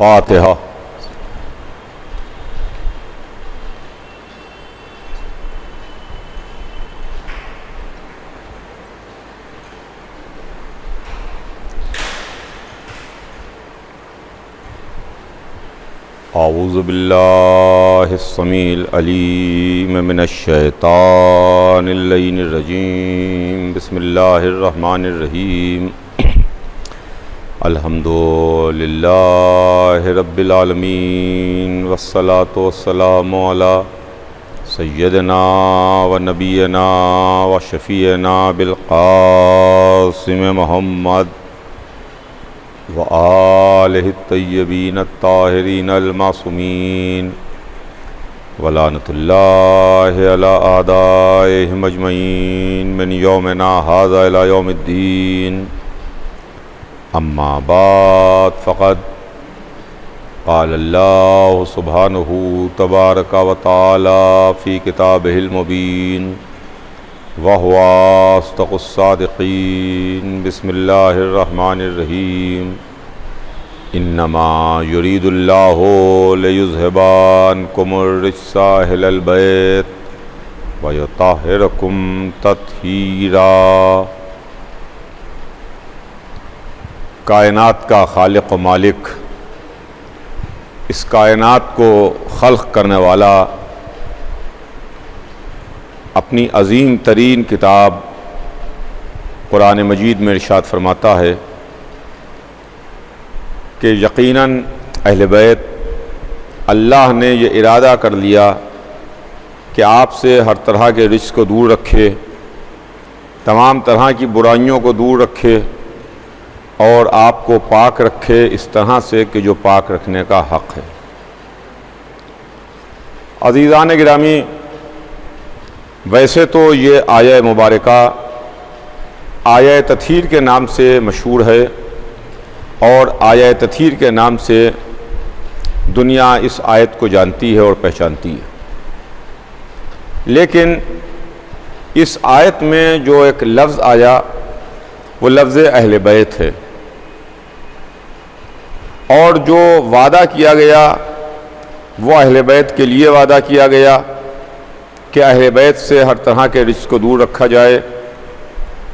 फातिहा। औज़ु बिल्लाहिस्समीइल अलीम मिनश्शैतानिर रजीम। बिस्मिल्लाहिर्रहमानिर्रहीम। अल्हम्दुलिल्लाहि रब्बिल आलमीन वस्सलातु वस्सलामु अला सय्यदिना व नबियना व शफ़ीना बिल क़ासिम मुहम्मद व आलिहि तय्यबीन अत्ताहिरीन अल-मासूमीन व लानतुल्लाहि अला आदाइहिम अजमईन मिन यौमिना हाज़ा इला यौमिद्दीन। अम्मा बाद फ़क़द क़ाल अल्लाहु सुब्हानहु तबारक व तआला फ़ी किताबिहिल मुबीन व हुवा अस्दक़ुस सादिक़ीन। बिस्मिल्लाहिर्रहमानिर्रहीम। इन्नमा युरीदुल्लाहु लियुज़हिबा अन्कुमुर रिज्सा अहलल बैत व युत्तहिरकुम तत्हीरा। कायनात का खालिक व मालिक, इस कायनात को खल्क़ करने वाला, अपनी अज़ीम तरीन किताब कुरान मजीद में इरशाद फरमाता है कि यकीनन अहले बैत, अल्लाह ने ये इरादा कर लिया कि आपसे हर तरह के रिज़्क़ को दूर रखे, तमाम तरह की बुराइयों को दूर रखे और आपको पाक रखे इस तरह से कि जो पाक रखने का हक़ है। अज़ीज़ान गिरामी, वैसे तो ये आया मुबारका आया तथहीर के नाम से मशहूर है और आया तथहीर के नाम से दुनिया इस आयत को जानती है और पहचानती है। लेकिन इस आयत में जो एक लफ्ज़ आया वो लफ्ज़ अहले बैत है, और जो वादा किया गया वो अहले बैत के लिए वादा किया गया कि अहले बैत से हर तरह के रिज़्क़ को दूर रखा जाए,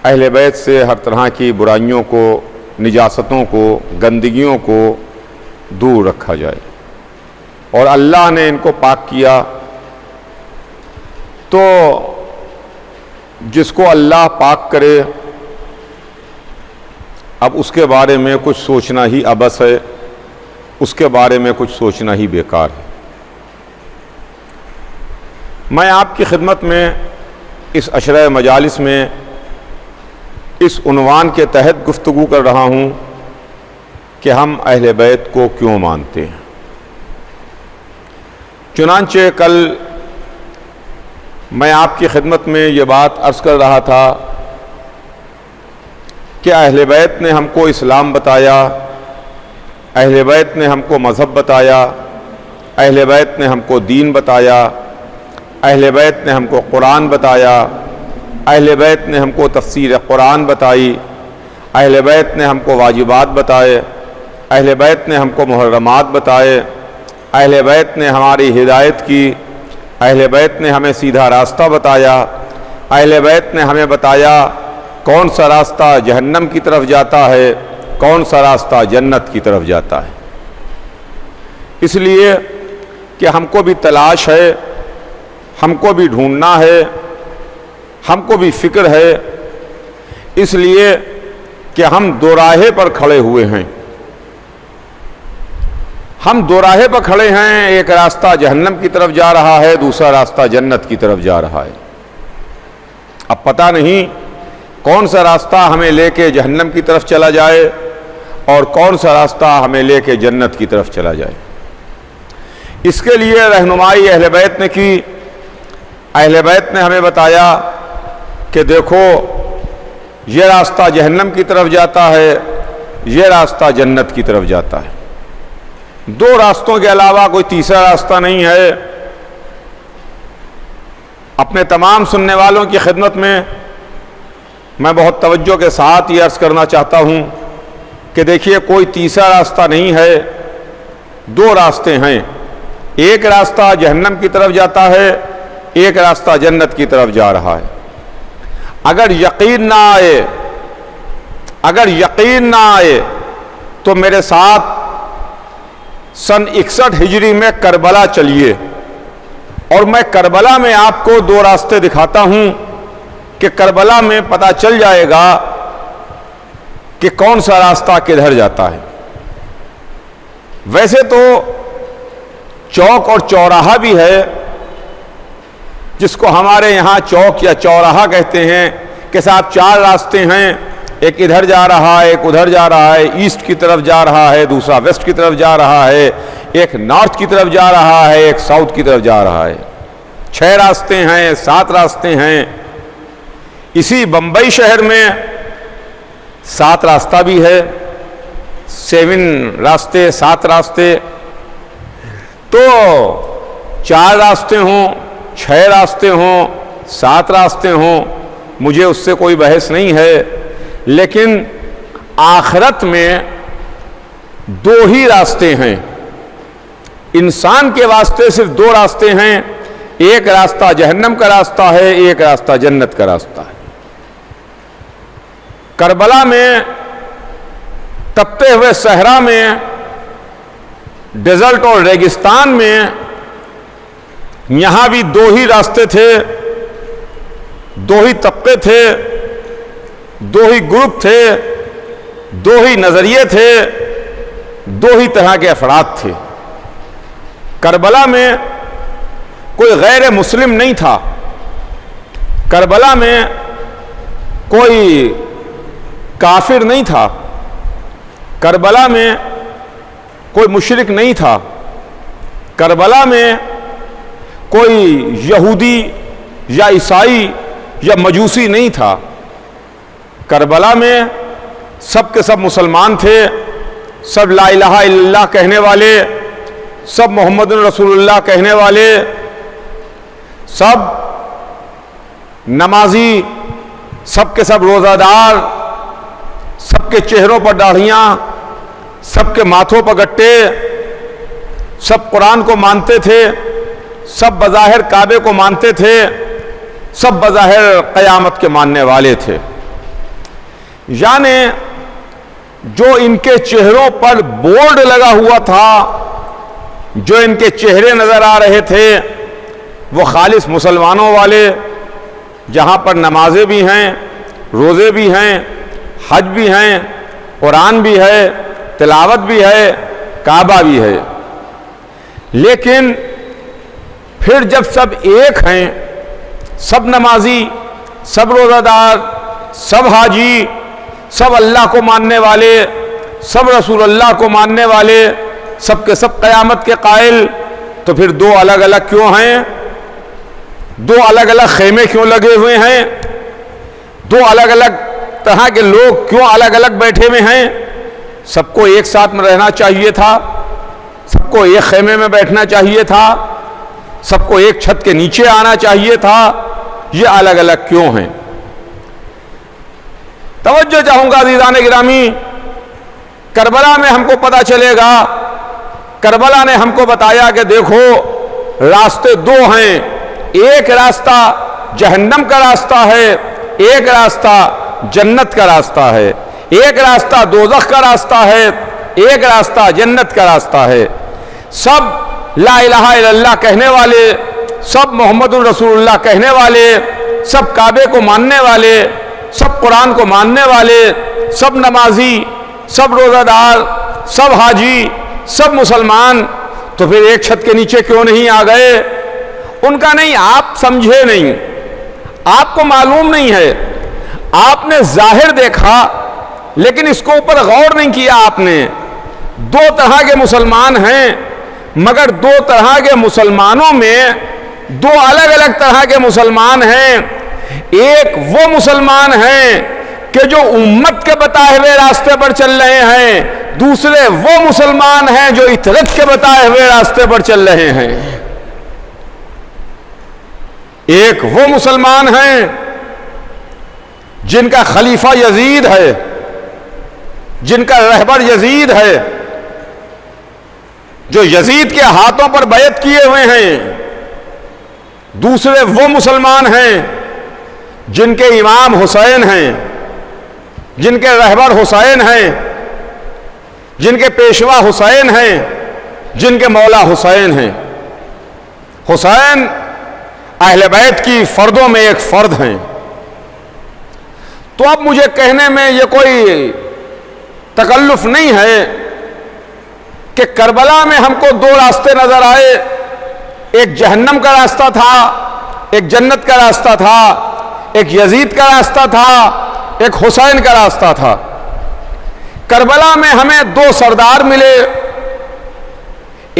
अहले बैत से हर तरह की बुराइयों को, निजासतों को, गंदगियों को दूर रखा जाए। और अल्लाह ने इनको पाक किया, तो जिसको अल्लाह पाक करे अब उसके बारे में कुछ सोचना ही अबस है, उसके बारे में कुछ सोचना ही बेकार है। मैं आपकी खिदमत में इस अशरा मजालिस में इस उन्वान के तहत गुफ्तगू कर रहा हूँ कि हम अहले बैत को क्यों मानते हैं। चुनांचे कल मैं आपकी खिदमत में ये बात अर्ज़ कर रहा था कि अहले बैत ने हमको इस्लाम बताया, अहले बैत ने हमको मज़हब बताया, अहले बैत ने हमको दीन बताया, अहले बैत ने हमको कुरान बताया, अहले बैत ने हमको तफ़सीर कुरान बताई, अहले बैत ने हमको वाजिबात बताए, अहले बैत ने हमको मुहर्रमात बताए, अहले बैत ने हमारी हिदायत की, अहले बैत ने हमें सीधा रास्ता बताया, अहले बैत ने हमें बताया कौन सा रास्ता जहन्नम की तरफ जाता है, कौन सा रास्ता जन्नत की तरफ जाता है। इसलिए कि हमको भी तलाश है, हमको भी ढूंढना है, हमको भी फिक्र है, इसलिए कि हम दो राहे पर खड़े हुए हैं। हम दो राहे पर खड़े हैं, एक रास्ता जहन्नम की तरफ जा रहा है, दूसरा रास्ता जन्नत की तरफ जा रहा है। अब पता नहीं कौन सा रास्ता हमें लेके जहन्नम की तरफ चला जाए और कौन सा रास्ता हमें लेके जन्नत की तरफ चला जाए। इसके लिए रहनुमाई अहले बैत ने की। अहले बैत ने हमें बताया कि देखो ये रास्ता जहन्नम की तरफ जाता है, ये रास्ता जन्नत की तरफ जाता है। दो रास्तों के अलावा कोई तीसरा रास्ता नहीं है। अपने तमाम सुनने वालों की खिदमत में मैं बहुत तवज्जो के साथ ये अर्ज़ करना चाहता हूँ कि देखिए कोई तीसरा रास्ता नहीं है। दो रास्ते हैं, एक रास्ता जहन्नम की तरफ जाता है, एक रास्ता जन्नत की तरफ जा रहा है। अगर यकीन ना आए तो मेरे साथ सन 61 हिजरी में करबला चलिए और मैं करबला में आपको दो रास्ते दिखाता हूं कि करबला में पता चल जाएगा कि कौन सा रास्ता किधर जाता है। वैसे तो चौक और चौराहा भी है, जिसको हमारे यहां चौक या चौराहा कहते हैं, कि साहब चार रास्ते हैं, एक इधर जा रहा है, एक उधर जा रहा है, ईस्ट की तरफ जा रहा है, दूसरा वेस्ट की तरफ जा रहा है, एक नॉर्थ की तरफ जा रहा है, एक साउथ की तरफ जा रहा है। 6 रास्ते हैं, 7 रास्ते हैं। इसी बंबई शहर में 7 रास्ता भी है, 7 रास्ते, 7 रास्ते। तो 4 रास्ते हों, 6 रास्ते हों, 7 रास्ते हों, मुझे उससे कोई बहस नहीं है, लेकिन आखिरत में 2 ही रास्ते हैं। इंसान के वास्ते सिर्फ 2 रास्ते हैं, एक रास्ता जहन्नम का रास्ता है, एक रास्ता जन्नत का रास्ता है। करबला में, तपते हुए सहरा में, डेजर्ट और रेगिस्तान में, यहां भी 2 ही रास्ते थे, 2 ही तबके थे, 2 ही ग्रुप थे, 2 ही नजरिए थे, 2 ही तरह के अफराद थे। करबला में कोई गैर मुस्लिम नहीं था, करबला में कोई काफिर नहीं था, करबला में कोई मुशरिक नहीं था, करबला में कोई यहूदी या ईसाई या मजूसी नहीं था। करबला में सब के सब मुसलमान थे, सब ला इलाहा इल्लल्लाह कहने वाले, सब मोहम्मद रसूलुल्लाह कहने वाले, सब नमाजी, सब के सब रोज़ादार, सबके चेहरों पर दाढ़ियाँ, सबके माथों पर गट्टे, सब कुरान को मानते थे, सब बज़ाहिर काबे को मानते थे, सब बज़ाहिर क़यामत के मानने वाले थे। यानी जो इनके चेहरों पर बोर्ड लगा हुआ था, जो इनके चेहरे नजर आ रहे थे, वो खालिस मुसलमानों वाले, जहां पर नमाजें भी हैं, रोज़े भी हैं, हज भी हैं, कुरान भी है, तिलावत भी है, काबा भी है। लेकिन फिर जब सब एक हैं, सब नमाजी, सब रोज़ादार, सब हाजी, सब अल्लाह को मानने वाले, सब रसूल अल्लाह को मानने वाले, सब के सब क़यामत के कायल, तो फिर 2 अलग अलग क्यों हैं? 2 अलग अलग खेमे क्यों लगे हुए हैं? 2 अलग अलग तरह के लोग क्यों अलग अलग बैठे हुए हैं? सबको एक साथ में रहना चाहिए था, सबको एक खेमे में बैठना चाहिए था, सबको एक छत के नीचे आना चाहिए था। ये अलग अलग क्यों हैं? तवज्जो चाहूंगा अज़ीज़ान गिरामी, करबला में हमको पता चलेगा, करबला ने हमको बताया कि देखो रास्ते 2 हैं, एक रास्ता जहन्नम का रास्ता है, एक रास्ता जन्नत का रास्ता है, एक रास्ता दोज़ख का रास्ता है, एक रास्ता जन्नत का रास्ता है। सब ला इलाहा इल्लल्लाह कहने वाले, सब मोहम्मदुर रसूलुल्लाह कहने वाले, सब काबे को मानने वाले, सब कुरान को मानने वाले, सब नमाजी, सब रोज़ादार, सब हाजी, सब मुसलमान, तो फिर एक छत के नीचे क्यों नहीं आ गए? उनका नहीं, आप समझे नहीं, आपको मालूम नहीं है, आपने जाहिर देखा लेकिन इसको ऊपर गौर नहीं किया आपने। 2 तरह के मुसलमान हैं, मगर 2 तरह के मुसलमानों में 2 अलग अलग तरह के मुसलमान हैं। एक वो मुसलमान हैं कि जो उम्मत के बताए हुए रास्ते पर चल रहे हैं, दूसरे वो मुसलमान हैं जो इतरत के बताए हुए रास्ते पर चल रहे हैं। एक वो मुसलमान हैं जिनका खलीफा यजीद है, जिनका रहबर यजीद है, जो यजीद के हाथों पर बैत किए हुए हैं, दूसरे वो मुसलमान हैं जिनके इमाम हुसैन हैं, जिनके रहबर हुसैन हैं, जिनके पेशवा हुसैन हैं, जिनके मौला हुसैन हैं। हुसैन अहले बैत की फर्दों में एक फर्द हैं। तो अब मुझे कहने में ये कोई तकल्लुफ नहीं है कि करबला में हमको दो रास्ते नजर आए, एक जहन्नम का रास्ता था, एक जन्नत का रास्ता था, एक यजीद का रास्ता था, एक हुसैन का रास्ता था। करबला में हमें दो सरदार मिले,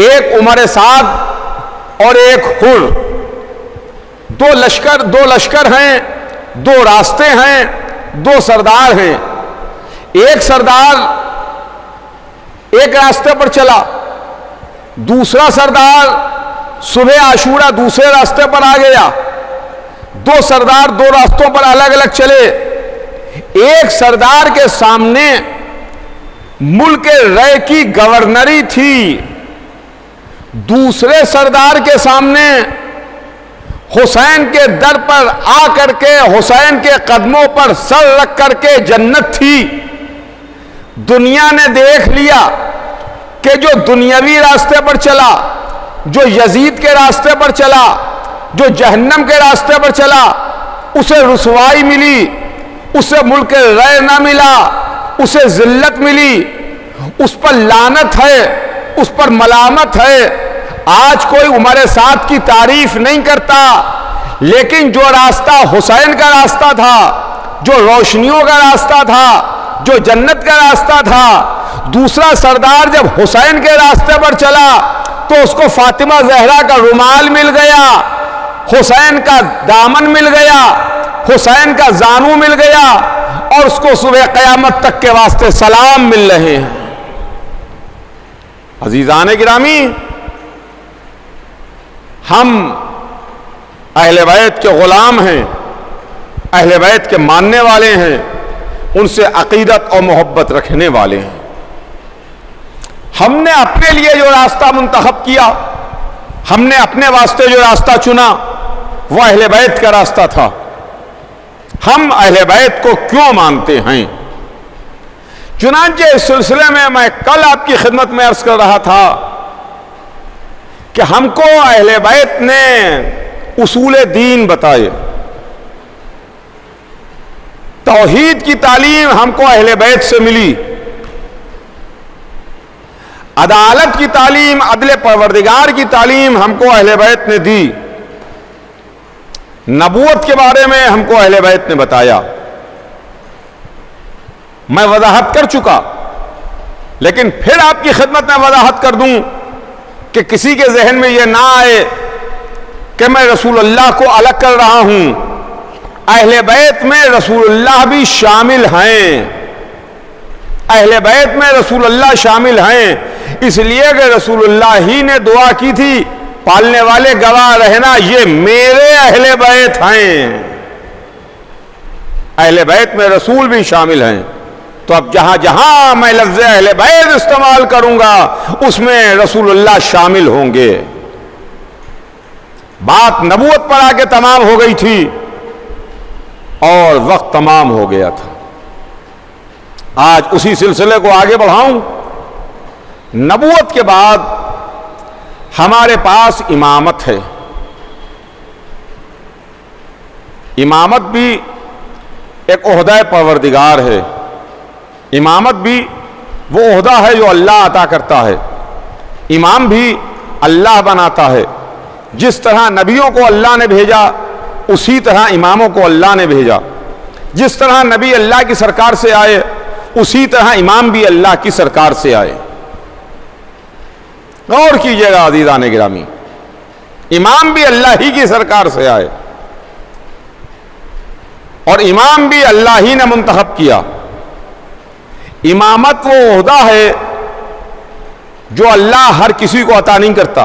एक उमर साद और एक हुर। दो लश्कर हैं, दो रास्ते हैं, दो सरदार हैं। एक सरदार एक रास्ते पर चला, दूसरा सरदार सुबह आशूरा दूसरे रास्ते पर आ गया। दो सरदार दो रास्तों पर अलग अलग चले। एक सरदार के सामने मुल्क रय की गवर्नरी थी, दूसरे सरदार के सामने हुसैन के दर पर आकर के हुसैन के कदमों पर सर रख करके जन्नत थी। दुनिया ने देख लिया कि जो दुनियावी रास्ते पर चला, जो यजीद के रास्ते पर चला, जो जहन्नम के रास्ते पर चला, उसे रुसवाई मिली, उसे मुल्क रय ना मिला, उसे जिल्लत मिली, उस पर लानत है, उस पर मलामत है। आज कोई उमर साद की तारीफ नहीं करता, लेकिन जो रास्ता हुसैन का रास्ता था, जो रोशनियों का रास्ता था, जो जन्नत का रास्ता था, दूसरा सरदार जब हुसैन के रास्ते पर चला तो उसको फातिमा जहरा का रुमाल मिल गया, हुसैन का दामन मिल गया, हुसैन का जानू मिल गया, और उसको सुबह कयामत तक के वास्ते सलाम मिल रहे हैं। अजीजान गिरामी, हम अहले बैत के गुलाम हैं, अहले बैत के मानने वाले हैं, उनसे अकीदत और मोहब्बत रखने वाले हैं। हमने अपने लिए जो रास्ता मुंतखब किया, हमने अपने वास्ते जो रास्ता चुना, वह अहले बैत का रास्ता था। हम अहले बैत को क्यों मानते हैं? चुनांचे इस सिलसिले में मैं कल आपकी खिदमत में अर्ज कर रहा था कि हमको अहले बैत ने उसूल दीन बताए। तौहीद की तालीम हमको अहले बैत से मिली, अदालत की तालीम, अदले परवरदिगार की तालीम हमको अहले बैत ने दी, नबूवत के बारे में हमको अहले बैत ने बताया। मैं वजाहत कर चुका, लेकिन फिर आपकी खिदमत में वजाहत कर दूं कि किसी के जहन में यह ना आए कि मैं रसूलुल्लाह को अलग कर रहा हूं। अहले बैत में रसूलुल्लाह भी शामिल हैं, अहले बैत में रसूलुल्लाह शामिल हैं, इसलिए कि रसूलुल्लाह ही ने दुआ की थी, पालने वाले गवाह रहना, ये मेरे अहले बैत हैं। अहले बैत में रसूल भी शामिल हैं। तो अब जहां जहां मैं लफ्ज़ अहले बैत इस्तेमाल करूंगा, उसमें रसूलुल्लाह शामिल होंगे। बात नबूवत पर आके तमाम हो गई थी और वक्त तमाम हो गया था। आज उसी सिलसिले को आगे बढ़ाऊं। नबूवत के बाद हमारे पास इमामत है। इमामत भी एक ओहदा परवरदिगार है। इमामत भी वो ओहदा है जो अल्लाह अता करता है। इमाम भी अल्लाह बनाता है। जिस तरह नबियों को अल्लाह ने भेजा, उसी तरह इमामों को अल्लाह ने भेजा। जिस तरह नबी अल्लाह की सरकार से आए, उसी तरह इमाम भी अल्लाह की सरकार से आए। गौर कीजिएगा अज़ीज़ान गिरामी, इमाम भी अल्लाह ही की सरकार से आए और इमाम भी अल्लाह ही ने मुंतखब किया। इमामत वो ओहदा है जो अल्लाह हर किसी को अता नहीं करता,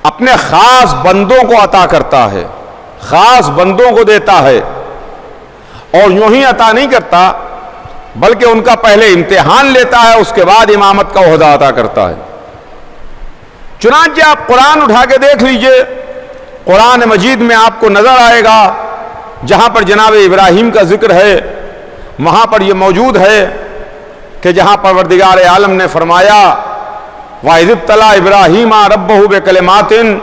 अपने खास बंदों को अता करता है, खास बंदों को देता है। और यूं ही अता नहीं करता, बल्कि उनका पहले इम्तिहान लेता है, उसके बाद इमामत का ओहदा अता करता है। चुनांचे आप कुरान उठा के देख लीजिए, कुरान मजीद में आपको नजर आएगा जहां पर जनाब इब्राहिम का जिक्र है, वहां पर यह मौजूद है कि जहां परवरदिगार आलम ने फरमाया वाइज़ इब्तला इब्राहीम रब्बहु बिकलिमातिन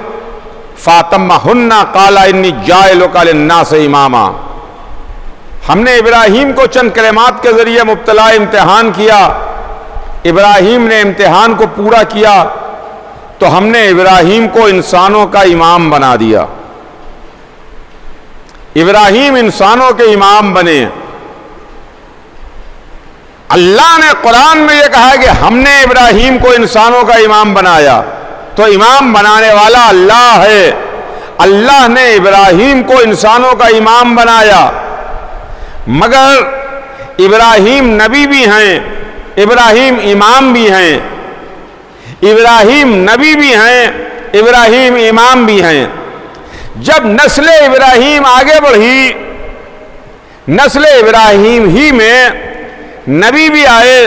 फातम्महुन्ना काला इन्नी जाइलुका लिन्नास इमामा। हमने इब्राहिम को चंद कलिमात के जरिए मुब्तला इम्तिहान किया, इब्राहिम ने इम्तिहान को पूरा किया तो हमने इब्राहिम को इंसानों का इमाम बना दिया। इब्राहिम इंसानों के इमाम बने। अल्लाह ने कुरान में यह कहा कि हमने इब्राहिम को इंसानों का इमाम बनाया, तो इमाम बनाने वाला अल्लाह है। अल्लाह ने इब्राहिम को इंसानों का इमाम बनाया, मगर इब्राहिम नबी भी हैं, इब्राहिम इमाम भी हैं। इब्राहिम नबी भी हैं, इब्राहिम इमाम भी हैं। जब नस्ल इब्राहिम आगे बढ़ी, नस्ल इब्राहिम ही में नबी भी आए,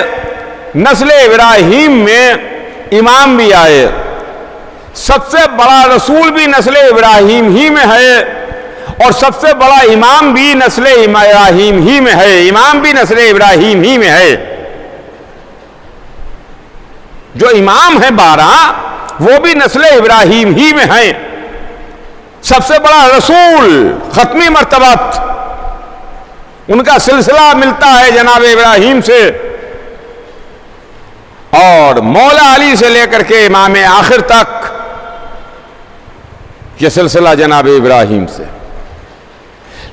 नस्ल इब्राहिम में इमाम भी आए। सबसे बड़ा रसूल भी नस्ल इब्राहिम ही में है और सबसे बड़ा इमाम भी नस्ल इब्राहिम ही में है। इमाम भी नस्ल इब्राहिम ही में है। जो इमाम है 12 वो भी नस्ल इब्राहिम ही में है। सबसे बड़ा रसूल खत्मी मर्तबत उनका सिलसिला मिलता है जनाब इब्राहिम से, और मौला अली से लेकर के इमाम आखिर तक यह सिलसिला जनाब इब्राहिम से।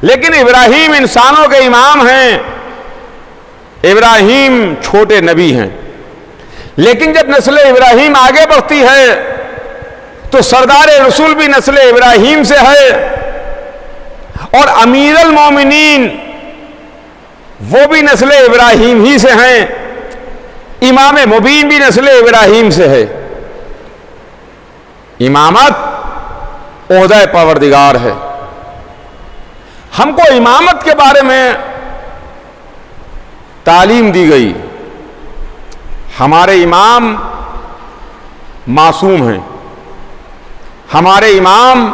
लेकिन इब्राहिम इंसानों के इमाम हैं, इब्राहिम छोटे नबी हैं। लेकिन जब नस्ल इब्राहिम आगे बढ़ती है तो सरदार रसूल भी नस्ल इब्राहिम से है और अमीर अल मोमिनीन वो भी नस्ल इब्राहिम ही से हैं। इमाम मुबीन भी नस्ल इब्राहिम से है। इमामत ओहदा परवरदिगार है। हमको इमामत के बारे में तालीम दी गई। हमारे इमाम मासूम हैं, हमारे इमाम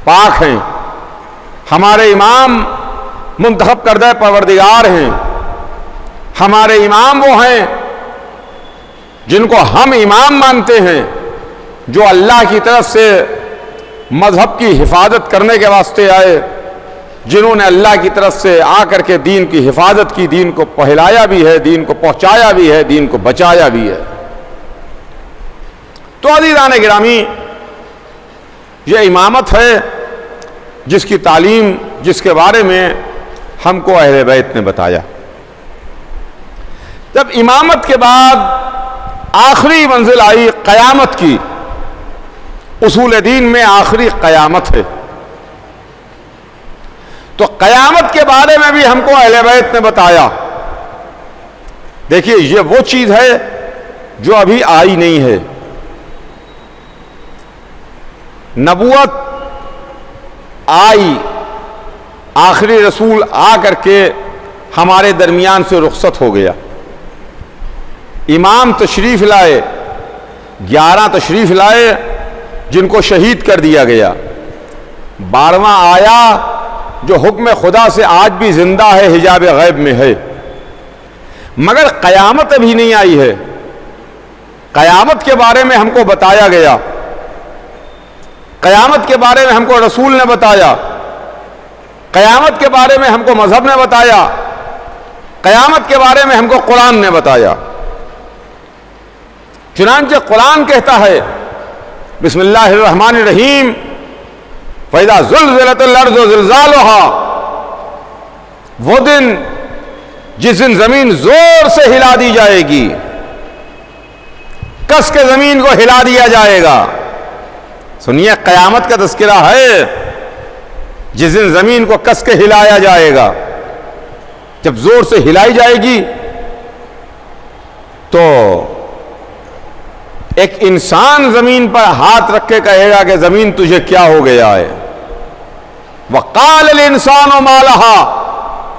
पाक हैं, हमारे इमाम मुंतखब करदा परवरदिगार हैं। हमारे इमाम वो हैं जिनको हम इमाम मानते हैं, जो अल्लाह की तरफ से मजहब की हिफाजत करने के वास्ते आए, जिन्होंने अल्लाह की तरफ से आकर के दीन की हिफाजत की, दीन को फैलाया भी है, दीन को पहुंचाया भी है, दीन को बचाया भी है। तो अज़ीज़ान गिरामी, यह इमामत है जिसकी तालीम, जिसके बारे में हमको अहले बैत ने बताया। जब इमामत के बाद आखिरी मंजिल आई क़यामत की, उसूल दीन में आखिरी क़यामत है, तो क़यामत के बारे में भी हमको अहले बैत ने बताया। देखिए, ये वो चीज है जो अभी आई नहीं है। नबूवत आई, आखिरी रसूल आ करके हमारे दरमियान से रुखसत हो गया। इमाम तशरीफ लाए, 11 तशरीफ लाए जिनको शहीद कर दिया गया। 12वां आया जो हुक्म खुदा से आज भी जिंदा है, हिजाब गैब में है, मगर क़यामत अभी नहीं आई है। क़यामत के बारे में हमको बताया गया, क़यामत के बारे में हमको रसूल ने बताया, क़यामत के बारे में हमको मजहब ने बताया, क़यामत के बारे में हमको कुरान ने बताया। चुनांचे कुरान कहता है बिस्मिल्लाहिर्रहमानिर्रहीम, फ़इज़ा ज़ुल्ज़िलतिल अर्ज़ु ज़िल्ज़ालुहा, वो दिन जिस दिन जमीन जोर से हिला दी जाएगी, कस के जमीन को हिला दिया जाएगा। सुनिए, क़यामत का तज़किरा है, जिस दिन जमीन को कस के हिलाया जाएगा। जब जोर से हिलाई जाएगी तो एक इंसान जमीन पर हाथ रख के कहेगा कि जमीन तुझे क्या हो गया है। वक़ाल इंसान मा लहा,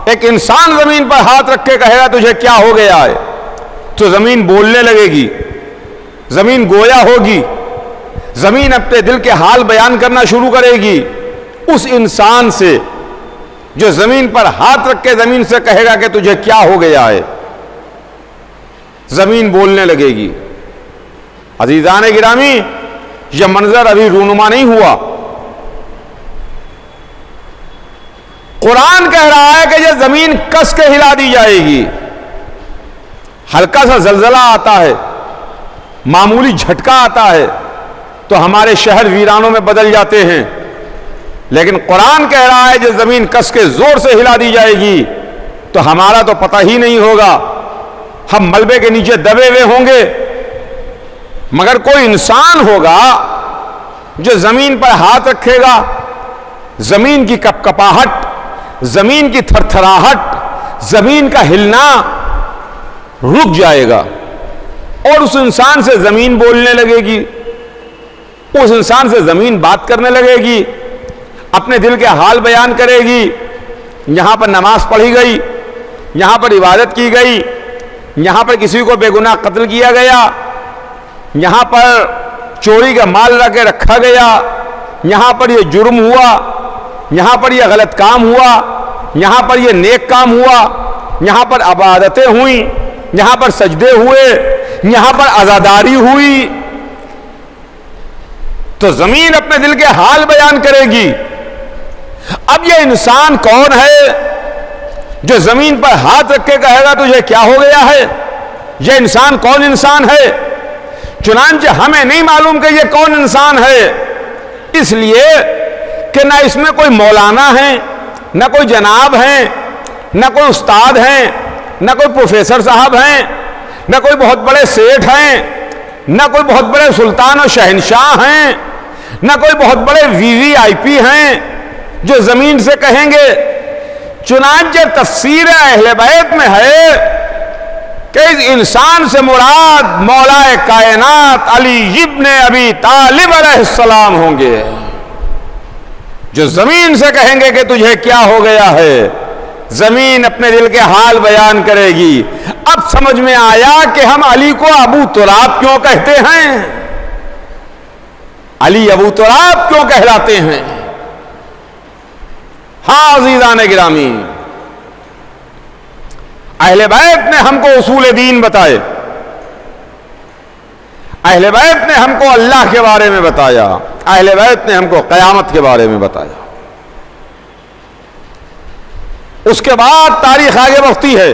एक इंसान जमीन पर हाथ रख के कहेगा तुझे क्या हो गया है, तो जमीन बोलने लगेगी, जमीन गोया होगी, जमीन अपने दिल के हाल बयान करना शुरू करेगी उस इंसान से जो जमीन पर हाथ रख के जमीन से कहेगा कि तुझे क्या हो गया है। जमीन बोलने लगेगी। अजीजान गिरामी, यह मंजर अभी रूनुमा नहीं हुआ। कुरान कह रहा है कि यह जमीन कस के हिला दी जाएगी। हल्का सा जलजला आता है, मामूली झटका आता है तो हमारे शहर वीरानों में बदल जाते हैं, लेकिन कुरान कह रहा है जब जमीन कस के जोर से हिला दी जाएगी तो हमारा तो पता ही नहीं होगा, हम मलबे के नीचे दबे हुए होंगे। मगर कोई इंसान होगा जो जमीन पर हाथ रखेगा, जमीन की कपकपाहट, जमीन की थरथराहट, जमीन का हिलना रुक जाएगा और उस इंसान से जमीन बोलने लगेगी, उस इंसान से जमीन बात करने लगेगी, अपने दिल के हाल बयान करेगी। यहां पर नमाज पढ़ी गई, यहां पर इबादत की गई, यहां पर किसी को बेगुनाह कत्ल किया गया, यहां पर चोरी का माल रख के रखा गया, यहां पर यह जुर्म हुआ, यहां पर यह गलत काम हुआ, यहां पर यह नेक काम हुआ, यहां पर इबादतें हुई, यहां पर सजदे हुए, यहां पर आजादारी हुई। तो जमीन अपने दिल के हाल बयान करेगी। अब यह इंसान कौन है जो जमीन पर हाथ रख के कहेगा तुझे क्या हो गया है? यह इंसान कौन इंसान है? चुनांचे हमें नहीं मालूम कि यह कौन इंसान है, इसलिए कि ना इसमें कोई मौलाना है, ना कोई जनाब है, ना कोई उस्ताद हैं, ना कोई प्रोफेसर साहब हैं, ना कोई बहुत बड़े सेठ हैं, ना कोई बहुत बड़े सुल्तान और शहनशाह हैं, ना कोई बहुत बड़े वीवीआईपी हैं जो जमीन से कहेंगे। चुनांचे तफसीर अहले बैत में है कि इस इंसान से मुराद मौलाए कायनात अली इब्ने अबी तालिब अलैहिस्सलाम होंगे, जो जमीन से कहेंगे कि तुझे क्या हो गया है। जमीन अपने दिल के हाल बयान करेगी। अब समझ में आया कि हम अली को अबू तुराब क्यों कहते हैं, अली अबू तुराब क्यों कहलाते हैं। हाँ अज़ीज़ान गिरामी, अहले बैत ने हमको उसूल दीन बताए, अहले बैत ने हमको अल्लाह के बारे में बताया, अहले बैत ने हमको क़यामत के बारे में बताया। उसके बाद तारीख आगे बढ़ती है।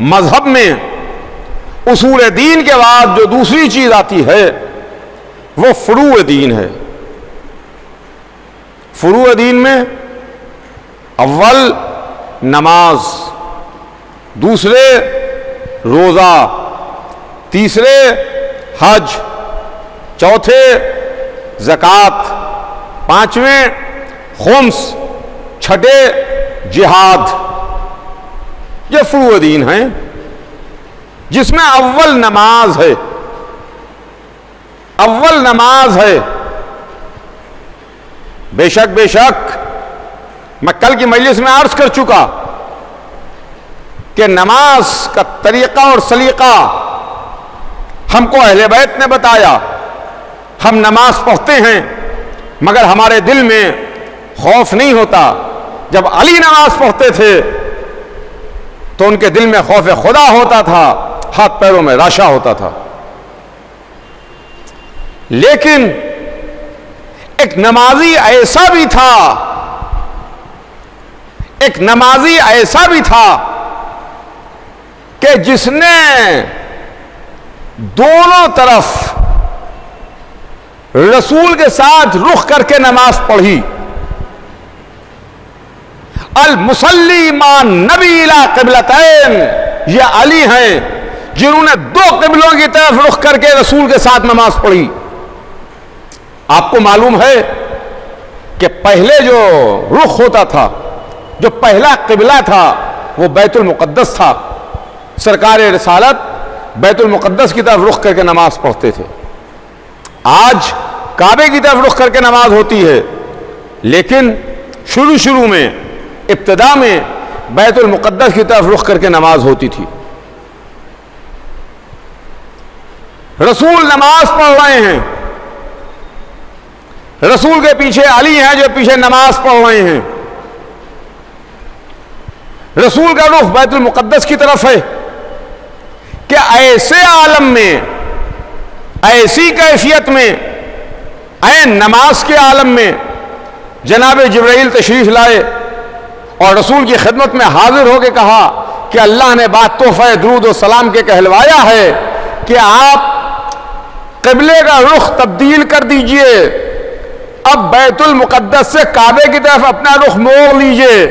मजहब में उसूल दीन के बाद जो दूसरी चीज आती है वो फुरूअ दीन है। फुरूअ दीन में अव्वल नमाज, दूसरे रोजा, तीसरे हज, चौथे ज़कात, पांचवें खुम्स, छठे जिहाद। ये फुरूअ दीन है जिसमें अव्वल नमाज है, अव्वल नमाज है। बेशक मैं कल की मजलिस में अर्ज कर चुका कि नमाज का तरीका और सलीका हमको अहले बैत ने बताया। हम नमाज पढ़ते हैं मगर हमारे दिल में खौफ नहीं होता। जब अली नमाज पढ़ते थे तो उनके दिल में खौफ खुदा होता था, हाथ पैरों में राशा होता था। लेकिन एक नमाजी ऐसा भी था, एक नमाजी ऐसा भी था कि जिसने दोनों तरफ रसूल के साथ रुख करके नमाज पढ़ी। अल मुसल्ली मान नबी इला क़िबलतैन, ये अली हैं जिन्होंने दो क़िबलों की तरफ रुख करके रसूल के साथ नमाज पढ़ी। आपको मालूम है कि पहले जो रुख होता था, जो पहला क़िबला था वो बैतुल मुक़द्दस था। सरकार रिसालत बैतुल मुक़द्दस की तरफ रुख करके नमाज पढ़ते थे। आज काबे की तरफ रुख करके नमाज होती है, लेकिन शुरू में इब्तिदा में बैतुल मुक़द्दस की तरफ रुख करके नमाज होती थी। रसूल नमाज पढ़ रहे हैं, रसूल के पीछे अली हैं जो पीछे नमाज पढ़ रहे हैं। रसूल का रुख बैतुल मुक़द्दस की तरफ है कि ऐसे आलम में, ऐसी कैफियत में, ऐन नमाज के आलम में जनाब जिब्राइल तशरीफ लाए और रसूल की खिदमत में हाजिर होकर कहा कि अल्लाह ने बात तोहफा दुरूद और सलाम के कहलवाया है कि आप क़िबले का रुख तब्दील कर दीजिए, अब बैतुल मुक़द्दस से काबे की तरफ अपना रुख मोड़ लीजिए।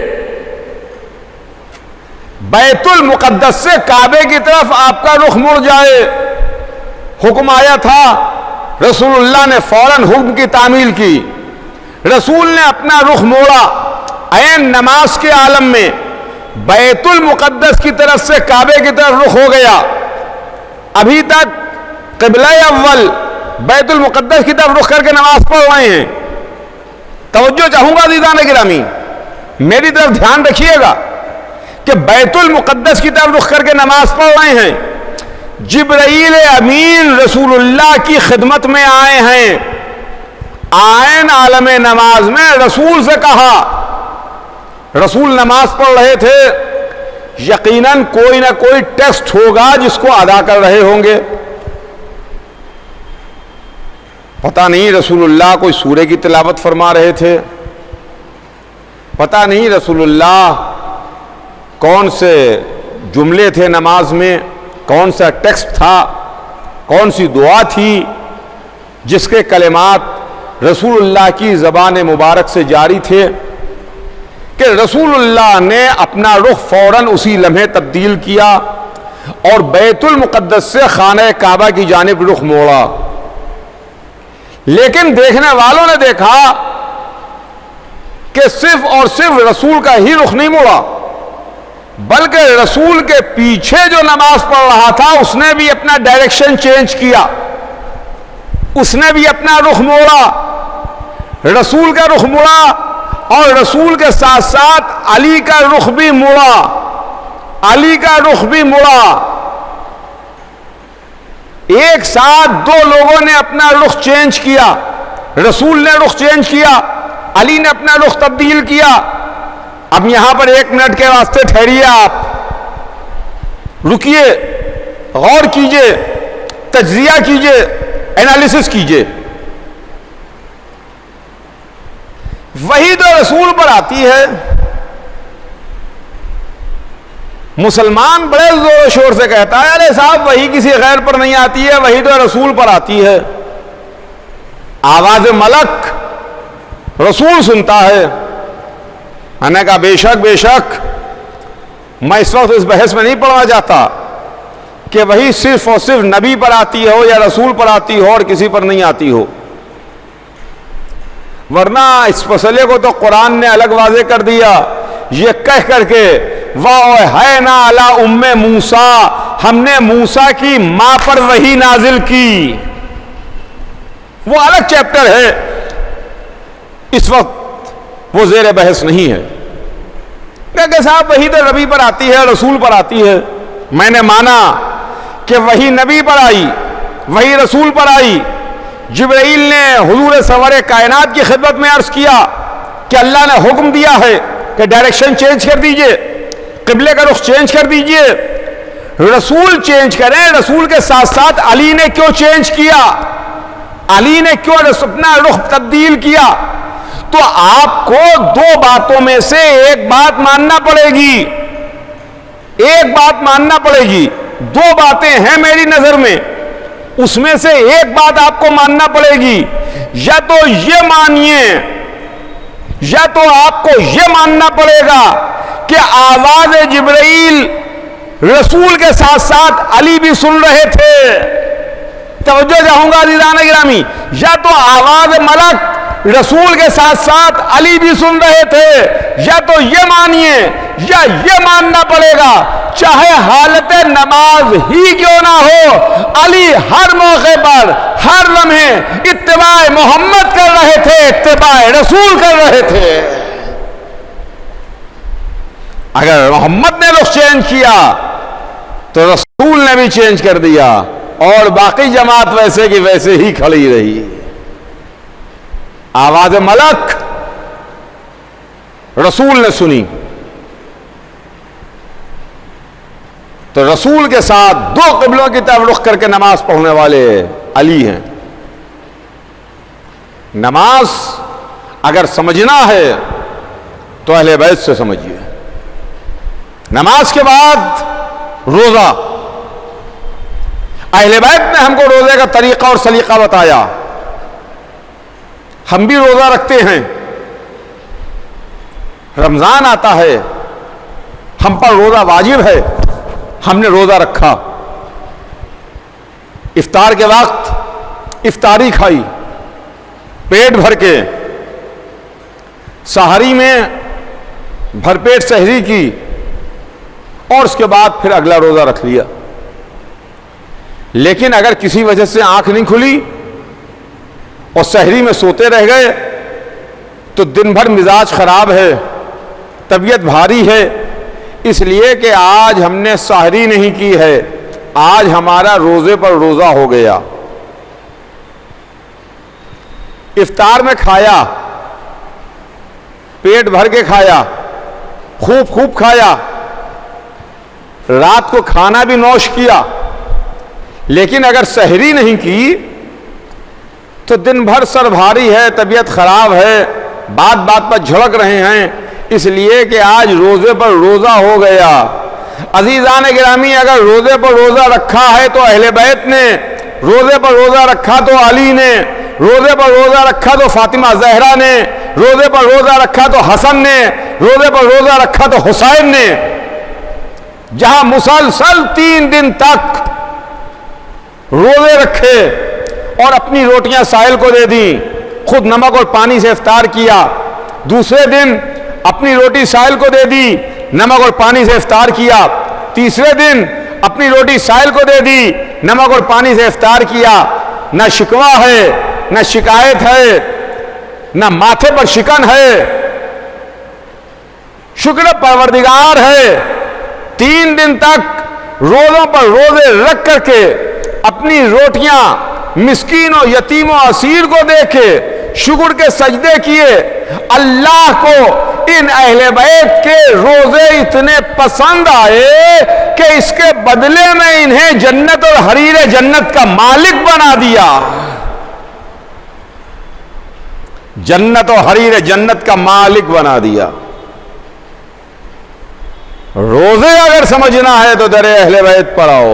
बैतुल मुक़द्दस से काबे की तरफ आपका रुख मुड़ जाए। हुक्म आया था, रसूलुल्लाह ने फौरन हुक्म की तामील की। रसूल ने अपना रुख मोड़ा, ऐन नमाज के आलम में बैतुल मुक़द्दस की तरफ से काबे की तरफ रुख हो गया। अभी तक क़िबला अव्वल बैतुल मुक़द्दस की तरफ रुख करके नमाज पढ़ रहे हैं। तवज्जो चाहूंगा दीदान गिरामी, मेरी तरफ ध्यान रखिएगा कि बैतुल मुक़द्दस की तरफ रुख करके नमाज पढ़ रहे हैं। जिब्राईल अमीन रसूलुल्लाह की खिदमत में आए हैं। आयन आलम नमाज में रसूल से कहा, रसूल नमाज पढ़ रहे थे, यकीनन कोई ना कोई टेक्स्ट होगा जिसको अदा कर रहे होंगे। पता नहीं रसूलुल्लाह कोई सूरे की तिलावत फरमा रहे थे, पता नहीं रसूलुल्लाह कौन से जुमले थे नमाज में, कौन सा टेक्स्ट था, कौन सी दुआ थी जिसके कलिमात रसूलुल्लाह की ज़बान मुबारक से जारी थे कि रसूलुल्लाह ने अपना रुख फौरन उसी लम्हे तब्दील किया और बैतुल मुक़द्दस से खाने काबा की जानिब रुख मोड़ा। लेकिन देखने वालों ने देखा कि सिर्फ और सिर्फ रसूल का ही रुख नहीं मोड़ा, बल्कि रसूल के पीछे जो नमाज पढ़ रहा था उसने भी अपना डायरेक्शन चेंज किया, उसने भी अपना रुख मोड़ा। रसूल का रुख मुड़ा और रसूल के साथ साथ अली का रुख भी मुड़ा, अली का रुख भी मुड़ा। एक साथ दो लोगों ने अपना रुख चेंज किया। रसूल ने रुख चेंज किया, अली ने अपना रुख तब्दील किया। अब यहां पर 1 मिनट के वास्ते ठहरिए, आप रुकिए, गौर कीजिए, तज्जिया कीजिए, एनालिसिस कीजिए। वही तो रसूल पर आती है। मुसलमान बड़े जोर शोर से कहता है, अरे साहब वही किसी गैर पर नहीं आती है, वही तो रसूल पर आती है। आवाज मलक रसूल सुनता है। मैंने कहा बेशक बेशक, मैं इस वक्त इस बहस में नहीं पढ़ना चाहता कि वही सिर्फ और सिर्फ नबी पर आती हो या रसूल पर आती हो और किसी पर नहीं आती हो, वरना इस मसले को तो कुरान ने अलग वाज़े कर दिया, ये कह करके वाह है ना अला उम्मे मूसा, हमने मूसा की मां पर वही नाजिल की। वो अलग चैप्टर है, इस वक्त वो जेर बहस नहीं है। क्या साहब वही तो नबी पर आती है, रसूल पर आती है। मैंने माना कि वही नबी पर आई, वही रसूल पर आई। जिब्राइल ने हुजूर सवारे कायनात की खिदमत में अर्ज किया कि अल्लाह ने हुक्म दिया है कि डायरेक्शन चेंज कर दीजिए, किबले का रुख चेंज कर दीजिए। रसूल चेंज करें, रसूल के साथ साथ अली ने क्यों चेंज किया, अली ने क्यों अपना रुख तब्दील किया? तो आपको दो बातों में से एक बात मानना पड़ेगी, एक बात मानना पड़ेगी। दो बातें हैं मेरी नजर में, उसमें से एक बात आपको मानना पड़ेगी। या तो ये मानिए, या तो आपको ये मानना पड़ेगा कि आवाज जिब्राइल रसूल के साथ साथ अली भी सुन रहे थे। तवज्जो चाहूंगा दीदान गिरामी, या तो आवाज मलक रसूल के साथ साथ अली भी सुन रहे थे, या तो ये मानिए या ये मानना पड़ेगा चाहे हालत नमाज ही क्यों ना हो, अली हर मौके पर हर लम्हे इत्तिबाए मोहम्मद कर रहे थे, इत्तिबाए रसूल कर रहे थे। अगर मोहम्मद ने रुख चेंज किया तो रसूल ने भी चेंज कर दिया और बाकी जमात वैसे की वैसे ही खड़ी रही। आवाज मलक रसूल ने सुनी तो रसूल के साथ दो क़िबलों की तरफ रुख करके नमाज पढ़ने वाले अली हैं। नमाज अगर समझना है तो अहले बैत से समझिए। नमाज के बाद रोजा, अहले बैत ने हमको रोजे का तरीका और सलीका बताया। हम भी रोजा रखते हैं, रमजान आता है, हम पर रोजा वाजिब है, हमने रोजा रखा। इफ्तार के वक्त इफ्तारी खाई पेट भर के, सहरी में भरपेट सहरी की और उसके बाद फिर अगला रोजा रख लिया। लेकिन अगर किसी वजह से आंख नहीं खुली और सहरी में सोते रह गए तो दिन भर मिजाज खराब है, तबीयत भारी है, इसलिए कि आज हमने सहरी नहीं की है, आज हमारा रोजे पर रोजा हो गया। इफ्तार में खाया, पेट भर के खाया, खूब खूब खाया, रात को खाना भी नौश किया, लेकिन अगर सहरी नहीं की तो दिन भर सर भारी है, तबीयत खराब है, बात बात पर झड़क रहे हैं, इसलिए कि आज रोजे पर रोजा हो गया। अजीजान गिरामी, अगर रोजे पर रोजा रखा है तो अहले बैत ने, रोजे पर रोजा रखा तो अली ने, रोजे पर रोजा रखा तो फातिमा जहरा ने, रोजे पर रोजा रखा तो हसन ने, रोजे पर रोजा रखा तो हुसैन ने। जहां मुसलसल 3 दिन तक रोजे रखे और अपनी रोटियां साहिल को दे दी, खुद नमक और पानी से इफ्तार किया, दूसरे दिन अपनी रोटी साहिल को दे दी, नमक और पानी से इफ्तार किया, तीसरे दिन अपनी रोटी साहिल को दे दी, नमक और पानी से इफ्तार किया। न शिकवा है, न शिकायत है, न माथे पर शिकन है, शुक्र परवरदिगार है। 3 दिन तक रोजों पर रोजे रख करके अपनी रोटियां मिस्कीन और यतीम और असीर को देके शुक्र के सजदे किए। अल्लाह को इन अहले बैत के रोजे इतने पसंद आए कि इसके बदले में इन्हें जन्नत और हरीरे जन्नत का मालिक बना दिया। जन्नत और हरीरे जन्नत का मालिक बना दिया। रोजे अगर समझना है तो दरे अहले बैत पर आओ,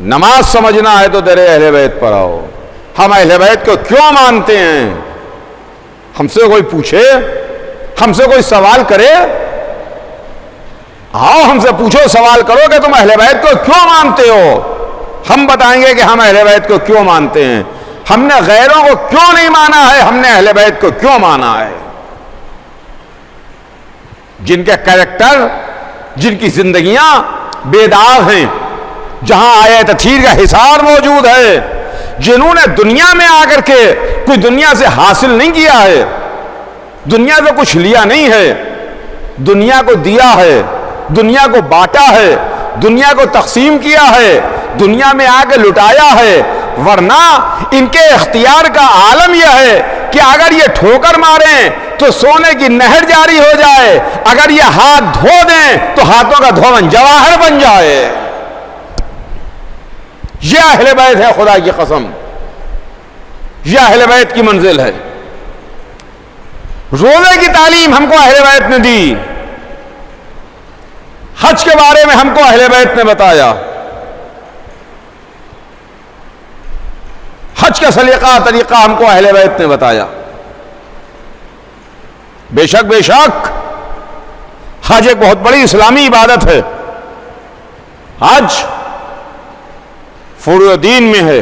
नमाज समझना है तो दरे अहले बैत पर आओ। हम अहले बैत को क्यों मानते हैं? हमसे कोई पूछे, हमसे कोई सवाल करे, आओ हमसे पूछो, सवाल करो कि तुम अहले बैत को क्यों मानते हो। हम बताएंगे कि हम अहले बैत को क्यों मानते हैं, हमने गैरों को क्यों नहीं माना है, हमने अहले बैत को क्यों माना है। जिनके कैरेक्टर, जिनकी जिंदगियां बेदाग हैं, जहां आयत तथीर का हिसार मौजूद है, जिन्होंने दुनिया में आकर के कोई दुनिया से हासिल नहीं किया है, दुनिया से कुछ लिया नहीं है, दुनिया को दिया है, दुनिया को बांटा है, दुनिया को तकसीम किया है, दुनिया में आकर लुटाया है। वरना इनके इख्तियार का आलम यह है कि अगर ये ठोकर मारें तो सोने की नहर जारी हो जाए, अगर ये हाथ धो दें तो हाथों का धोवन जवाहर बन जाए। यह अहले बैत है, खुदा की कसम, यह अहले बैत की मंजिल है। रोजे की तालीम हमको अहले बैत ने दी, हज के बारे में हमको अहले बैत ने बताया, हज का सलीका तरीका हमको अहले बैत ने बताया। बेशक बेशक हज एक बहुत बड़ी इस्लामी इबादत है। हज फुरूदीन में है।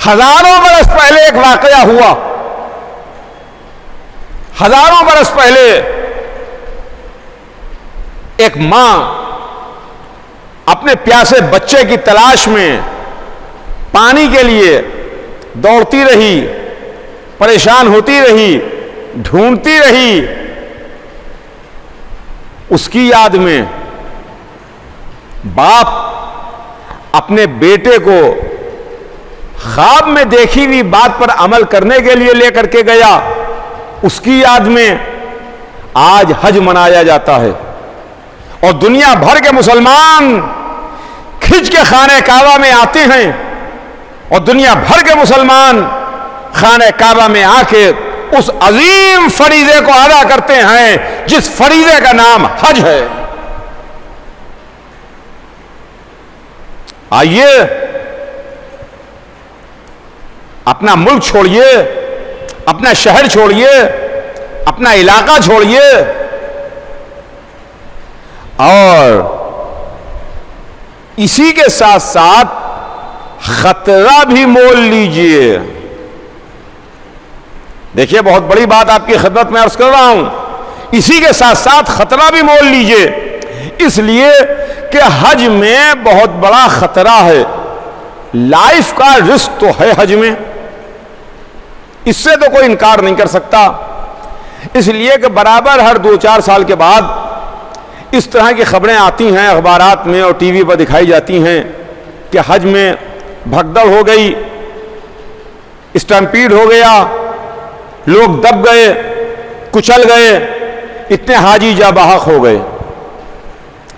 हजारों बरस पहले एक वाकया हुआ, हजारों बरस पहले एक मां अपने प्यासे बच्चे की तलाश में पानी के लिए दौड़ती रही, परेशान होती रही, ढूंढती रही। उसकी याद में बाप अपने बेटे को ख्वाब में देखी हुई बात पर अमल करने के लिए लेकर के गया, उसकी याद में आज हज मनाया जाता है। और दुनिया भर के मुसलमान खिंच के खाने काबा में आते हैं और दुनिया भर के मुसलमान खाने काबा में आके उस अजीम फरीजे को अदा करते हैं जिस फरीजे का नाम हज है। आइए, अपना मुल्क छोड़िए, अपना शहर छोड़िए, अपना इलाका छोड़िए और इसी के साथ साथ खतरा भी मोल लीजिए। देखिए, बहुत बड़ी बात आपकी खिदमत में अर्ज कर रहा हूं, इसी के साथ साथ खतरा भी मोल लीजिए, इसलिए कि हज में बहुत बड़ा खतरा है। लाइफ का रिस्क तो है हज में, इससे तो कोई इनकार नहीं कर सकता। इसलिए कि बराबर हर 2-4 साल के बाद इस तरह की खबरें आती हैं अखबारात में और टीवी पर दिखाई जाती हैं कि हज में भगदड़ हो गई, स्टैम्पीड हो गया, लोग दब गए, कुचल गए, इतने हाजी जाबाहक हो गए,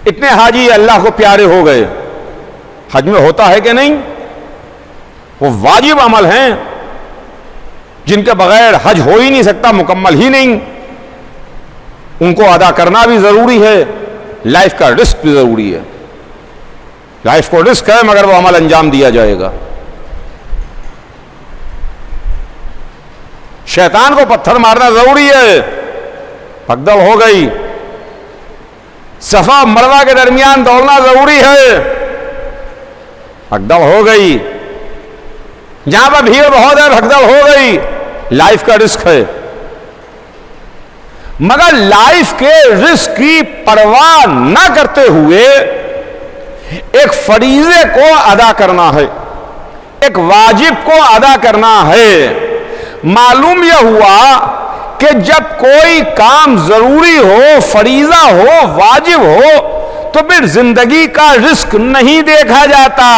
इतने हाजी अल्लाह को प्यारे हो गए। हज में होता है कि नहीं? वो वाजिब अमल हैं जिनके बगैर हज हो ही नहीं सकता, मुकम्मल ही नहीं। उनको अदा करना भी जरूरी है, लाइफ का रिस्क भी जरूरी है। लाइफ को रिस्क है मगर वो अमल अंजाम दिया जाएगा। शैतान को पत्थर मारना जरूरी है, भगदड़ हो गई, सफा मरवा के दरमियान दौड़ना जरूरी है, भगदड़ हो गई, जहां पर भीड़ बहुत है भगदड़ हो गई, लाइफ का रिस्क है। मगर लाइफ के रिस्क की परवाह न करते हुए एक फरीजे को अदा करना है, एक वाजिब को अदा करना है। मालूम यह हुआ कि जब कोई काम जरूरी हो, फरीजा हो, वाजिब हो, तो फिर जिंदगी का रिस्क नहीं देखा जाता,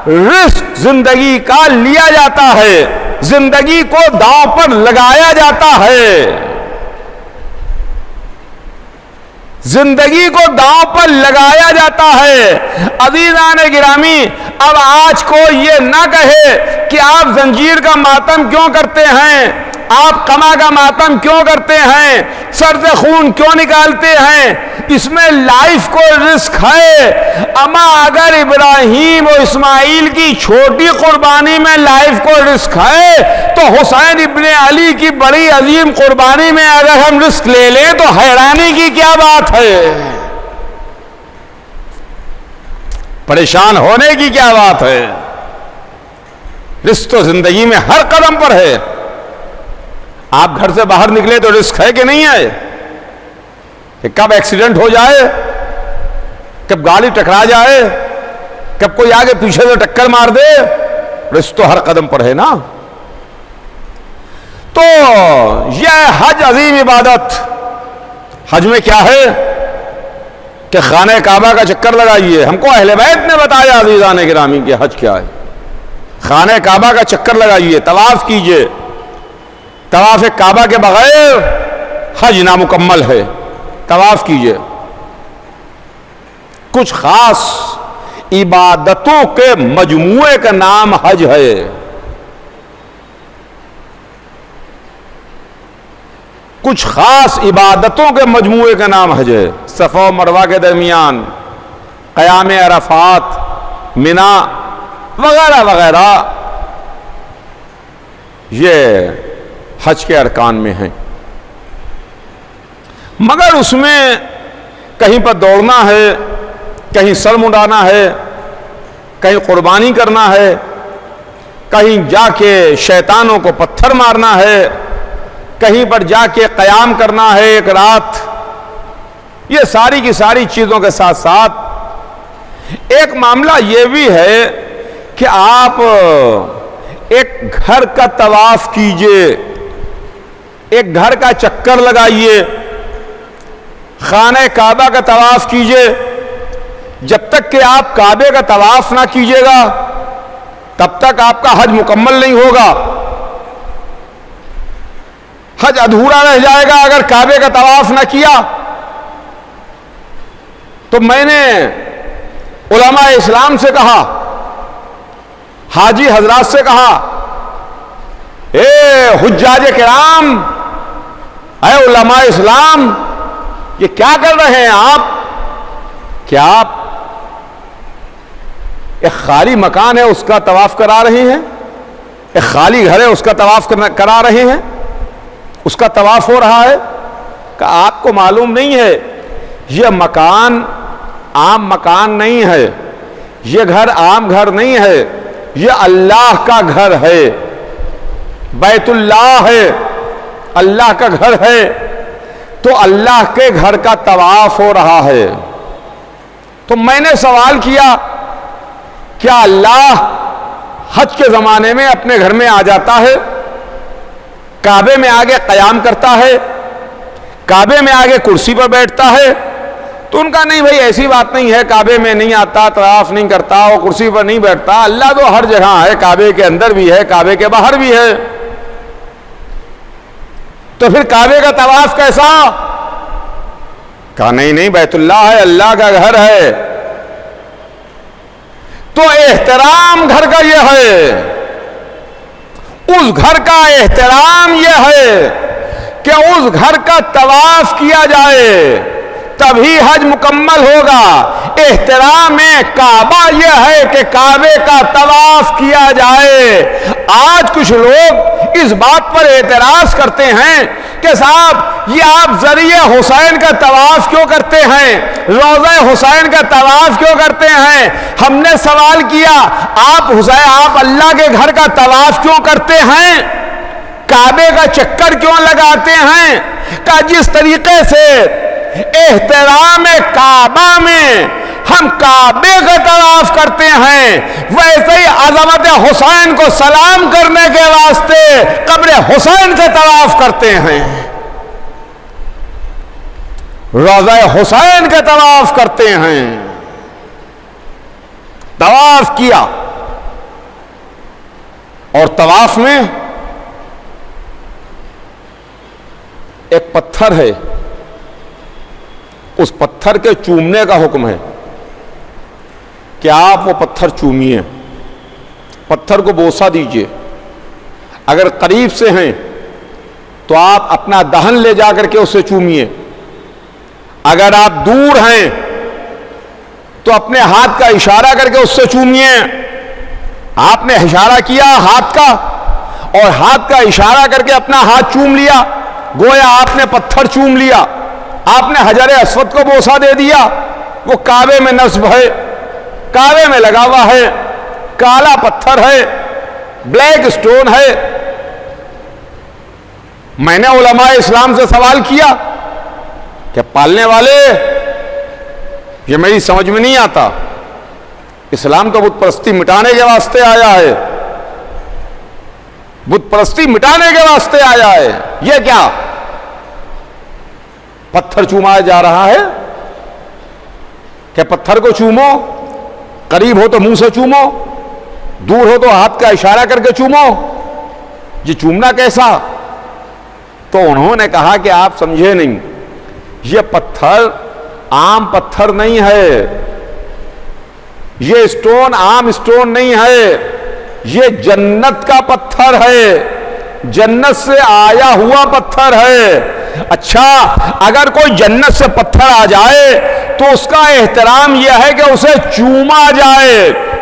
रिस्क जिंदगी का लिया जाता है, जिंदगी को दांव पर लगाया जाता है। जिंदगी को दांव पर लगाया जाता है। अज़ीज़ान गिरामी, अब आज को ये ना कहे कि आप जंजीर का मातम क्यों करते हैं, आप कमा का मातम क्यों करते हैं, सर से खून क्यों निकालते हैं, इसमें लाइफ को रिस्क है। अमा अगर इब्राहीम और इस्माइल की छोटी कुर्बानी में लाइफ को रिस्क है, तो हुसैन इब्ने अली की बड़ी अजीम कुर्बानी में अगर हम रिस्क ले लें तो हैरानी की क्या बात है, परेशान होने की क्या बात है। रिस्क तो जिंदगी में हर कदम पर है। आप घर से बाहर निकले तो रिस्क है कि नहीं है कि कब एक्सीडेंट हो जाए, कब गाड़ी टकरा जाए, कब कोई आगे पीछे से टक्कर मार दे, रिस्क तो हर कदम पर है ना। तो यह हज अजीम इबादत, हज में क्या है कि खाने काबा का चक्कर लगाइए। हमको अहले बैत ने बताया अज़ीज़ान गिरामी कि हज क्या है। खाने काबा का चक्कर लगाइए, तवाफ कीजिए, तवाफ काबा के बगैर हज नामुकम्मल है, तवाफ कीजिए। कुछ खास इबादतों के मजमूए का नाम हज है। कुछ खास इबादतों के मजमूए का नाम हज है। सफा मरवा के दरमियान क़याम अरफात, मिना वगैरह वगैरह, ये हज के अरकान में हैं। मगर उसमें कहीं पर दौड़ना है, कहीं सर मुंडाना है, कहीं कुर्बानी करना है, कहीं जाके शैतानों को पत्थर मारना है, कहीं पर जाके क़याम करना है एक रात। ये सारी की सारी चीज़ों के साथ साथ एक मामला ये भी है कि आप एक घर का तवाफ कीजिए, एक घर का चक्कर लगाइए, खाने काबा का तवाफ कीजिए, जब तक कि आप काबे का तवाफ ना कीजिएगा तब तक आपका हज मुकम्मल नहीं होगा। हज अधूरा रह जाएगा अगर काबे का तवाफ ना किया। तो मैंने उलमा इस्लाम से कहा, हाजी हजरात से कहा, ए हुज्जाज किराम, ऐ उलमा इस्लाम, ये क्या कर रहे हैं आप? क्या आप एक खाली मकान है उसका तवाफ करा रहे हैं? एक खाली घर है उसका तवाफ करा रहे हैं? उसका तवाफ हो रहा है? कि आपको मालूम नहीं है यह मकान आम मकान नहीं है, यह घर आम घर नहीं है, यह अल्लाह का घर है, बैतुल्लाह है, अल्लाह का घर है। तो अल्लाह के घर का तवाफ हो रहा है। तो मैंने सवाल किया, क्या अल्लाह हज के जमाने में अपने घर में आ जाता है, काबे में आगे कयाम करता है, काबे में आगे कुर्सी पर बैठता है? तो उनका नहीं भाई, ऐसी बात नहीं है, काबे में नहीं आता, तवाफ नहीं करता और कुर्सी पर नहीं बैठता। अल्लाह तो हर जगह है, काबे के अंदर भी है, काबे के बाहर भी है। तो फिर काबे का तवाफ कैसा? कहा नहीं नहीं, बैतुल्लाह है, अल्लाह का घर है। तो एहतराम घर का यह है, उस घर का एहतराम यह है कि उस घर का तवाफ किया जाए, तभी हज मुकम्मल होगा। एहतराम काबा यह है कि काबे का तवाफ किया जाए। आज कुछ लोग इस बात पर एतराज करते हैं कि साहब ये आप जरिए हुसैन का तवाफ क्यों करते हैं, रोज़ा हुसैन का तवाफ क्यों करते हैं? हमने सवाल किया, आप अल्लाह के घर का तवाफ क्यों करते हैं, काबे का चक्कर क्यों लगाते हैं? का जिस तरीके से एहतराम काबा में हम काबे का तवाफ करते हैं, वैसे ही अज़मत हुसैन को सलाम करने के वास्ते कब्र हुसैन का तवाफ करते हैं, रोज़ा हुसैन का तवाफ करते हैं। तवाफ किया और तवाफ में एक पत्थर है, उस पत्थर के चूमने का हुक्म है कि आप वो पत्थर चूमिए, पत्थर को बोसा दीजिए। अगर करीब से हैं तो आप अपना दहन ले जाकर के उससे चूमिए, अगर आप दूर हैं तो अपने हाथ का इशारा करके उससे चूमिए। आपने इशारा किया हाथ का और हाथ का इशारा करके अपना हाथ चूम लिया, गोया आपने पत्थर चूम लिया। आपने हजर अस्वद को बोसा दे दिया, वो काबे में नस्ब है, काबे में लगा हुआ है, काला पत्थर है, ब्लैक स्टोन है। मैंने उलमा इस्लाम से सवाल किया कि पालने वाले, ये मेरी समझ में नहीं आता, इस्लाम तो बुत परस्ती मिटाने के वास्ते आया है, बुत परस्ती मिटाने के वास्ते आया है, ये क्या पत्थर चूमाया जा रहा है? क्या पत्थर को चूमो, करीब हो तो मुंह से चूमो, दूर हो तो हाथ का इशारा करके चूमो, ये चूमना कैसा? तो उन्होंने कहा कि आप समझे नहीं, ये पत्थर आम पत्थर नहीं है, ये स्टोन आम स्टोन नहीं है, ये जन्नत का पत्थर है, जन्नत से आया हुआ पत्थर है। अच्छा, अगर कोई जन्नत से पत्थर आ जाए तो उसका एहतराम यह है कि उसे चूमा जाए,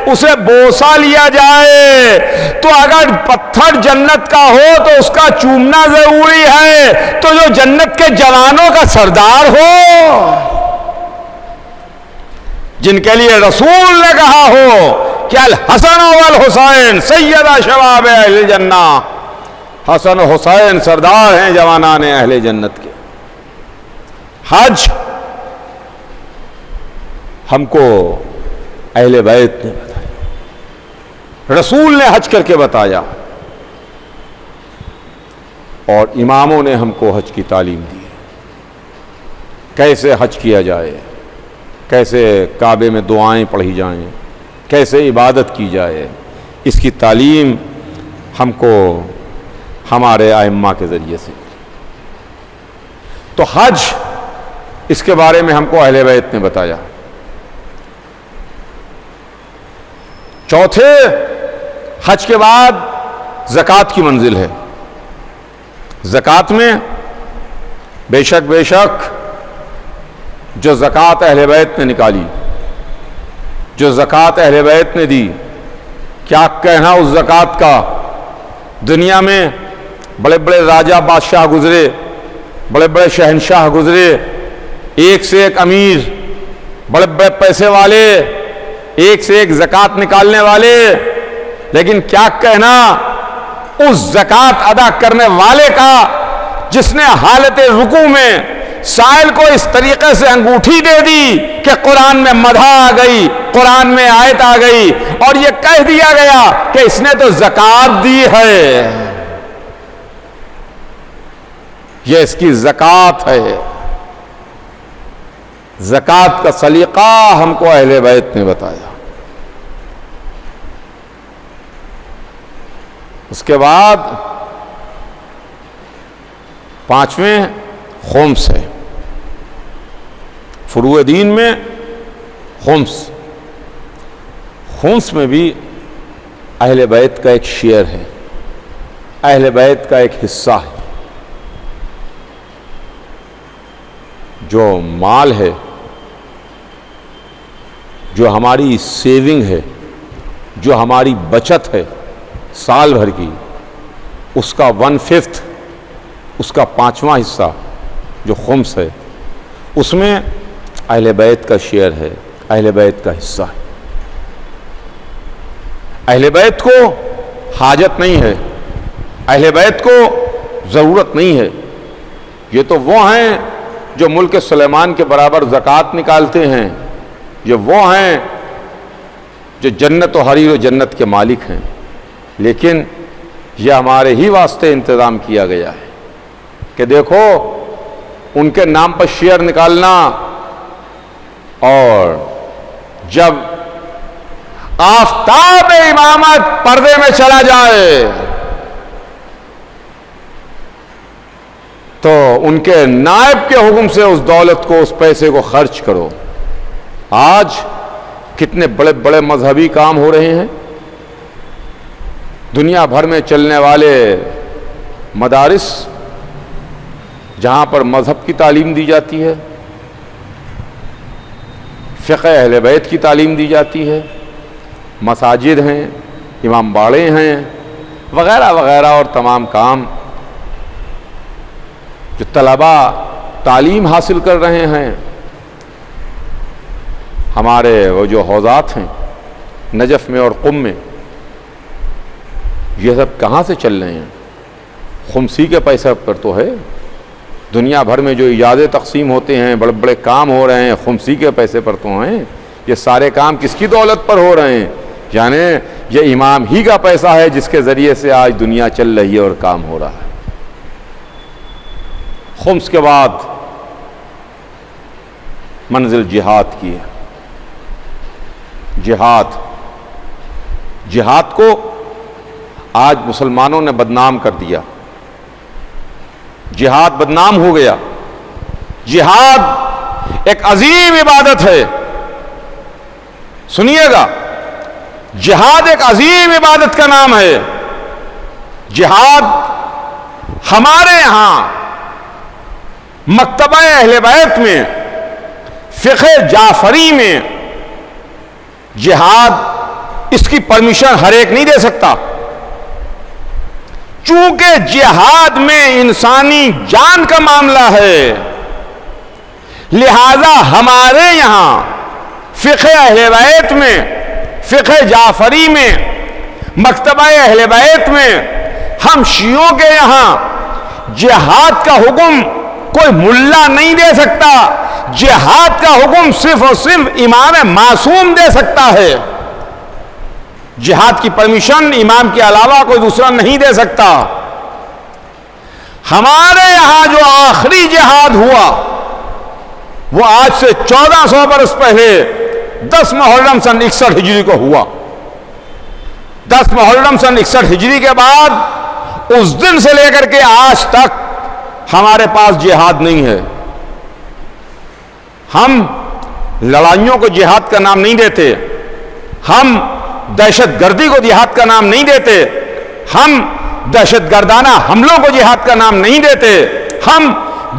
उसे बोसा लिया जाए। तो अगर पत्थर जन्नत का हो तो उसका चूमना जरूरी है, तो जो जन्नत के जवानों का सरदार हो, जिनके लिए रसूल ने कहा हो कि अल हसन वल हुसैन सैयदा शबाब अहले जन्ना, हसन हुसैन सरदार हैं जवानान अहले जन्नत के। हज हमको अहले बैत ने बताया, रसूल ने हज करके बताया और इमामों ने हमको हज की तालीम दी, कैसे हज किया जाए। कैसे काबे में दुआएं पढ़ी जाएं, कैसे इबादत की जाए, इसकी तालीम हमको हमारे आइम्मा के ज़रिए से। तो हज, इसके बारे में हमको अहले बैत ने बताया। चौथे, हज के बाद ज़कात की मंजिल है। ज़कात में बेशक जो ज़कात अहले बैत ने निकाली, जो ज़कात अहले बैत ने दी, क्या कहना उस ज़कात का। दुनिया में बड़े बड़े राजा बादशाह गुजरे, बड़े बड़े शहंशाह गुजरे, एक से एक अमीर, बड़े बड़े पैसे वाले, एक से एक ज़कात निकालने वाले, लेकिन क्या कहना उस ज़कात अदा करने वाले का जिसने हालत रुकू में साइल को इस तरीके से अंगूठी दे दी कि कुरान में मधा आ गई, कुरान में आयत आ गई और यह कह दिया गया कि इसने तो ज़कात दी है, यह इसकी ज़कात है। ज़कात का सलीका हमको अहले बैत ने बताया। उसके बाद पांचवें खुम्स है। फुरूए दीन में खुम्स, खुम्स में भी अहले बैत का एक शेयर है, अहले बैत का एक हिस्सा है। जो माल है, जो हमारी सेविंग है, जो हमारी बचत है साल भर की, उसका 1/5, उसका 5वां हिस्सा जो खुम्स है, उसमें अहले बैत का शेयर है, अहले बैत का हिस्सा है। अहले बैत को हाजत नहीं है, अहले बैत को ज़रूरत नहीं है। ये तो वो हैं जो मुल्क सुलेमान के बराबर ज़कात निकालते हैं, ये वो हैं जो जन्नत और हरीर जन्नत के मालिक हैं, लेकिन यह हमारे ही वास्ते इंतज़ाम किया गया है कि देखो उनके नाम पर शेयर निकालना, और जब आफताब इमामत पर्दे में चला जाए तो उनके नायब के हुक्म से उस दौलत को, उस पैसे को खर्च करो। आज कितने बड़े बड़े मजहबी काम हो रहे हैं, दुनिया भर में चलने वाले मदारिस जहां पर मजहब की तालीम दी जाती है, फ़िक़्ह अहले बैत की तालीम दी जाती है, मसाजिद हैं, इमाम बाड़े हैं, वगैरह वगैरह, और तमाम काम जो तलबा तालीम हासिल कर रहे हैं। हमारे वो जो हौज़ात हैं नजफ़ में और क़ुम में, ये सब कहाँ से चल रहे हैं? खुम्सी के पैसे पर तो है। दुनिया भर में जो इजाज़े तक़सीम होते हैं, बड़े बड़े काम हो रहे हैं, खुम्सी के पैसे पर तो हैं। ये सारे काम किसकी दौलत पर हो रहे हैं? यानी ये इमाम ही का पैसा है जिसके ज़रिए से आज दुनिया चल रही है और काम हो रहा है। खुम्स के बाद मंजिल जिहाद की है। जिहाद, जिहाद को आज मुसलमानों ने बदनाम कर दिया। जिहाद बदनाम हो गया। जिहाद एक अजीम इबादत है, सुनिएगा, जिहाद एक अजीम इबादत का नाम है। जिहाद हमारे यहां मक्तबा अहले बैत में, फ़िक़्ह जाफरी में जिहाद, इसकी परमिशन हर एक नहीं दे सकता। चूंकि जिहाद में इंसानी जान का मामला है, लिहाजा हमारे यहां फ़िक़्ह अहले बैत में, फ़िक़्ह जाफरी में, मक्तबा अहले बैत में, हम शियों के यहां जिहाद का हुक्म कोई मुल्ला नहीं दे सकता। जिहाद का हुक्म सिर्फ और सिर्फ इमाम मासूम दे सकता है। जिहाद की परमिशन इमाम के अलावा कोई दूसरा नहीं दे सकता। हमारे यहां जो आखिरी जिहाद हुआ वो आज से 1400 बरस पहले 10 मुहर्रम सन 61 हिजरी को हुआ। 10 मुहर्रम सन 61 हिजरी के बाद उस दिन से लेकर के आज तक हमारे पास जिहाद नहीं है। हम लड़ाइयों को जिहाद का नाम नहीं देते, हम दहशतगर्दी को जिहाद का नाम नहीं देते, हम दहशतगर्दाना हमलों को जिहाद का नाम नहीं देते, हम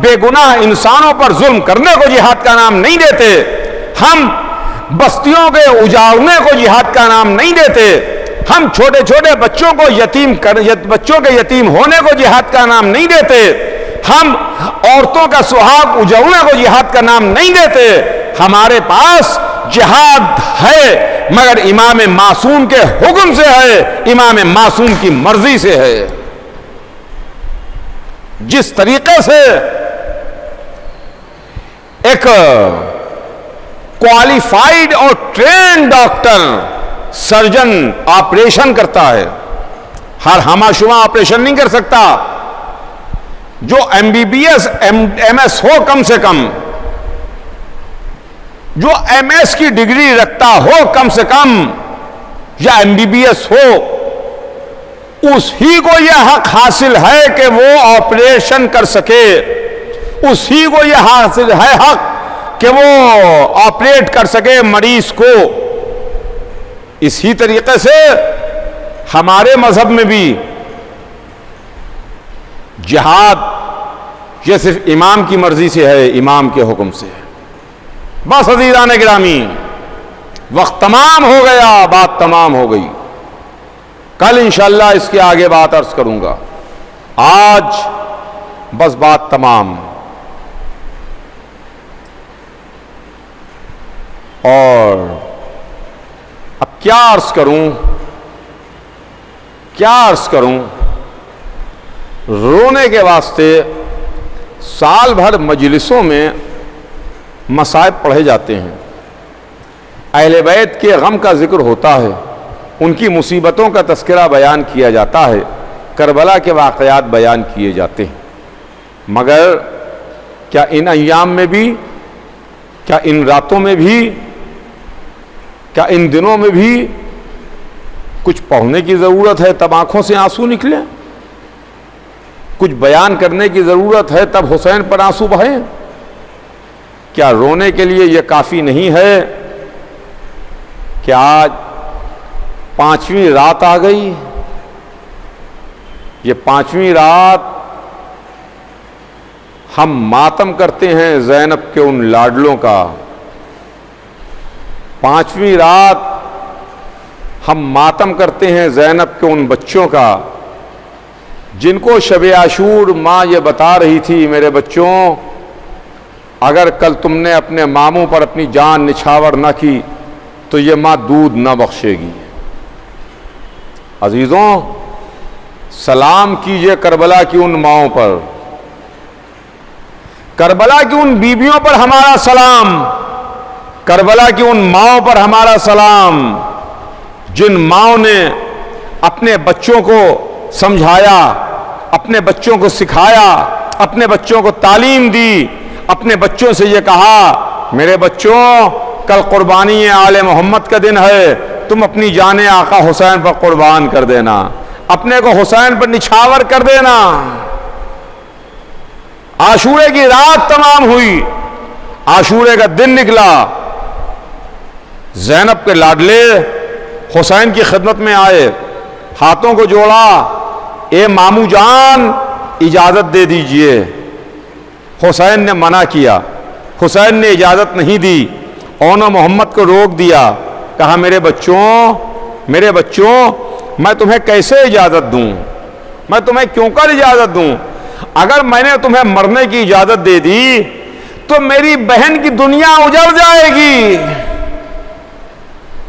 बेगुनाह इंसानों पर जुल्म करने को जिहाद का नाम नहीं देते, हम बस्तियों के उजाड़ने को जिहाद का नाम नहीं देते, हम छोटे छोटे बच्चों को बच्चों के यतीम होने को जिहाद का नाम नहीं देते, हम औरतों का सुहाग उजड़ने को जिहाद का नाम नहीं देते। हमारे पास जिहाद है मगर इमाम मासूम के हुक्म से है, इमाम मासूम की मर्जी से है। जिस तरीके से एक क्वालिफाइड और ट्रेन डॉक्टर सर्जन ऑपरेशन करता है, हर हमाशुमा ऑपरेशन नहीं कर सकता। जो एमबीबीएस एमएस हो, कम से कम जो एमएस की डिग्री रखता हो कम से कम, या एमबीबीएस हो, उसी को यह हक हासिल है कि वो ऑपरेशन कर सके, उसी को यह हासिल है हक कि वो ऑपरेट कर सके मरीज को। इसी तरीके से हमारे मजहब में भी जिहाद ये सिर्फ इमाम की मर्जी से है, इमाम के हुक्म से है। बस अज़ीज़ान गिरामी, वक्त तमाम हो गया, बात तमाम हो गई। कल इंशाअल्लाह इसके आगे बात अर्ज करूंगा। आज बस बात तमाम। और अब क्या अर्ज करूं, क्या अर्ज करूं। रोने के वास्ते साल भर मजलिसों में मसाइब पढ़े जाते हैं, अहले बैत के गम का जिक्र होता है, उनकी मुसीबतों का तस्करा बयान किया जाता है, करबला के वाक़यात बयान किए जाते हैं। मगर क्या इन अय्याम में भी, क्या इन रातों में भी, क्या इन दिनों में भी कुछ पढ़ने की ज़रूरत है तब आंखों से आंसू निकले? कुछ बयान करने की ज़रूरत है तब हुसैन पर आंसू बहे? क्या रोने के लिए यह काफ़ी नहीं है कि आज 5वीं रात आ गई? ये 5वीं रात हम मातम करते हैं ज़ैनब के उन लाडलों का। 5वीं रात हम मातम करते हैं ज़ैनब के उन बच्चों का जिनको शब आशूर माँ ये बता रही थी, मेरे बच्चों अगर कल तुमने अपने मामू पर अपनी जान निछावर न की तो ये माँ दूध न बख्शेगी। अजीज़ों, सलाम कीजिए करबला की उन माओं पर, करबला की उन बीबियों पर हमारा सलाम, करबला की उन माओं पर हमारा सलाम, जिन माओं ने अपने बच्चों को समझाया, अपने बच्चों को सिखाया, अपने बच्चों को तालीम दी, अपने बच्चों से ये कहा, मेरे बच्चों कल कुर्बानी आले मोहम्मद का दिन है, तुम अपनी जाने आका हुसैन पर कुर्बान कर देना, अपने को हुसैन पर निछावर कर देना। आशूरे की रात तमाम हुई, आशूरे का दिन निकला, ज़ैनब के लाडले हुसैन की खिदमत में आए, हाथों को जोड़ा, ए मामू जान इजाज़त दे दीजिए। हुसैन ने मना किया, हुसैन ने इजाज़त नहीं दी, औनो मोहम्मद को रोक दिया, कहा मेरे बच्चों मैं तुम्हें कैसे इजाज़त दूं, मैं तुम्हें क्यों कर इजाज़त दूं? अगर मैंने तुम्हें मरने की इजाज़त दे दी तो मेरी बहन की दुनिया उजड़ जाएगी।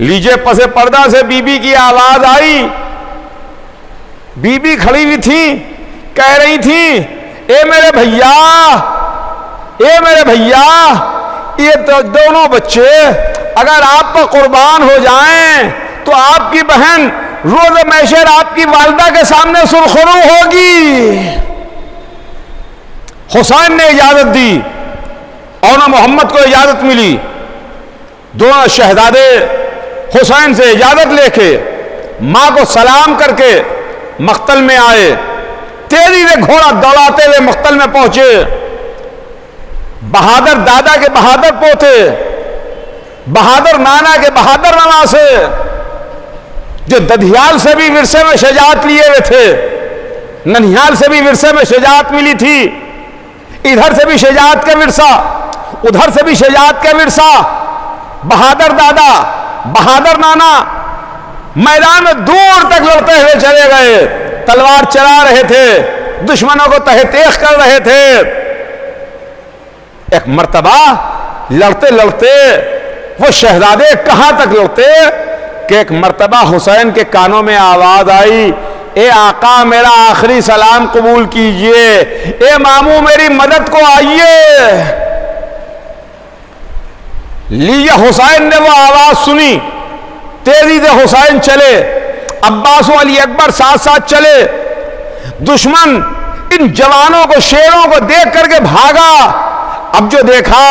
लीजिए पसे पर्दा से बीबी की आवाज आई, बीबी खड़ी हुई थी, कह रही थी, ए मेरे भैया, ए मेरे भैया, ये दोनों बच्चे अगर आप पर कुर्बान हो जाएं तो आपकी बहन रोज़ महशर आपकी वालिदा के सामने सुरखरू होगी। हुसैन ने इजाजत दी, और मोहम्मद को इजाजत मिली। दोनों शहजादे हुसैन से इजाजत लेके मां को सलाम करके मख्तल में आए। तेजी से घोड़ा दौड़ाते हुए मख्तल में पहुंचे। बहादुर दादा के बहादुर पोते, बहादुर नाना के बहादुर नाना से, जो दधियाल से भी विरसे में शजात लिए हुए थे, ननिहाल से भी विरसे में शजात मिली थी, इधर से भी शजात का विरसा, उधर से भी शजात का विरसा, बहादुर दादा बहादुर नाना मैदान में दूर तक लड़ते हुए चले गए। तलवार चला रहे थे, दुश्मनों को तहतेख कर रहे थे। एक मर्तबा लड़ते लड़ते वो शहजादे कहां तक लड़ते कि एक मर्तबा हुसैन के कानों में आवाज आई, ए आका मेरा आखिरी सलाम कबूल कीजिए, ए मामू मेरी मदद को आइए। लिया हुसैन ने वो आवाज सुनी, तेजी से हुसैन चले, अब्बास और अली अकबर साथ साथ चले। दुश्मन इन जवानों को, शेरों को देख करके भागा। अब जो देखा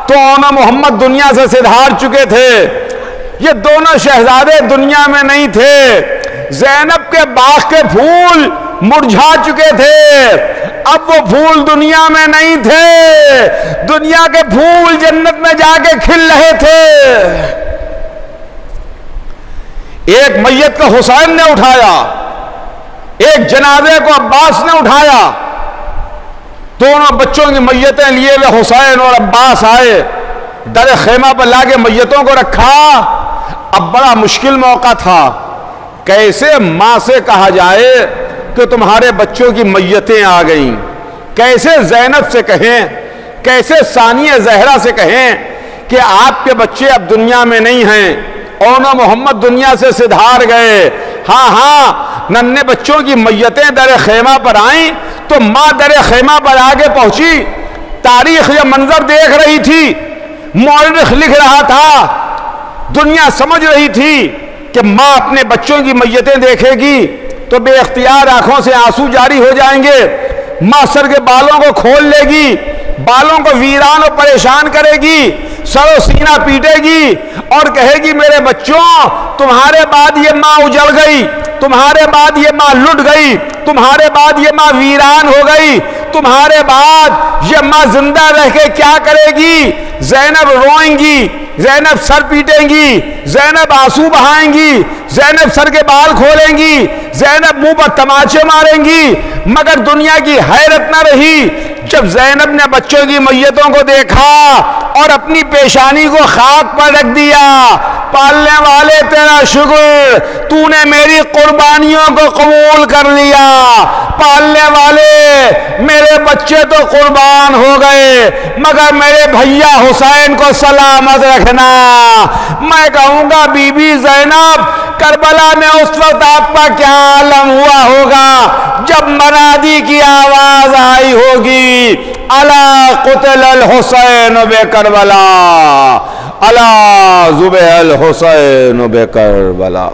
तो ओना मोहम्मद दुनिया से सिधार चुके थे। ये दोनों शहजादे दुनिया में नहीं थे। ज़ैनब के बाग के फूल मुरझा चुके थे, अब वो फूल दुनिया में नहीं थे। दुनिया के फूल जन्नत में जाके खिल रहे थे। एक मैयत को हुसैन ने उठाया, एक जनाजे को अब्बास ने उठाया। दोनों बच्चों की मैयतें लिए हुए हुसैन और अब्बास आए, दर खेमा पर लाके मैयतों को रखा। अब बड़ा मुश्किल मौका था, कैसे मां से कहा जाए कि तुम्हारे बच्चों की मैयतें आ गईं, कैसे ज़ैनब से कहें, कैसे सानिया ज़हरा से कहें कि आपके बच्चे अब दुनिया में नहीं हैं, ओना मोहम्मद दुनिया से सिधार गए। हाँ हाँ, नन्हे बच्चों की मैयतें दर खेमा पर आईं तो मां दर खेमा पर आगे पहुंची। तारीख यह मंजर देख रही थी, मौलिक लिख रहा था, दुनिया समझ रही थी कि मां अपने बच्चों की मैयतें देखेगी तो बेख्तियार आंखों से आंसू जारी हो जाएंगे। मां सर के बालों को खोल लेगी, बालों को वीरान और परेशान करेगी, सरो सीना पीटेगी और कहेगी मेरे बच्चों, तुम्हारे बाद ये मां उजड़ गई, तुम्हारे बाद ये मां लुट गई, तुम्हारे बाद ये मां वीरान हो गई, तुम्हारे बाद ये मां जिंदा रह के क्या करेगी। ज़ैनब रोएंगी, ज़ैनब सर पीटेंगी, ज़ैनब आंसू बहाएंगी, ज़ैनब सर के बाल खोलेंगी, ज़ैनब मुंह पर तमाचे मारेंगी। मगर दुनिया की हैरत न रही जब ज़ैनब ने बच्चों की मैयतों को देखा और अपनी पेशानी को खाक पर रख दिया। पालने वाले तेरा शुक्र, तूने मेरी कुर्बानियों को कबूल कर लिया। पालने वाले मेरे बच्चे तो कुर्बान हो गए, मगर मेरे भैया हुसैन को सलामत रखना। मैं कहूंगा बीबी ज़ैनब, करबला में उस वक्त आपका क्या आलम हुआ होगा जब मनादी की आवाज आई होगी, अला कुतल अल हुसैन बे करबला, अला जुबे अल हुसैन बे करबला।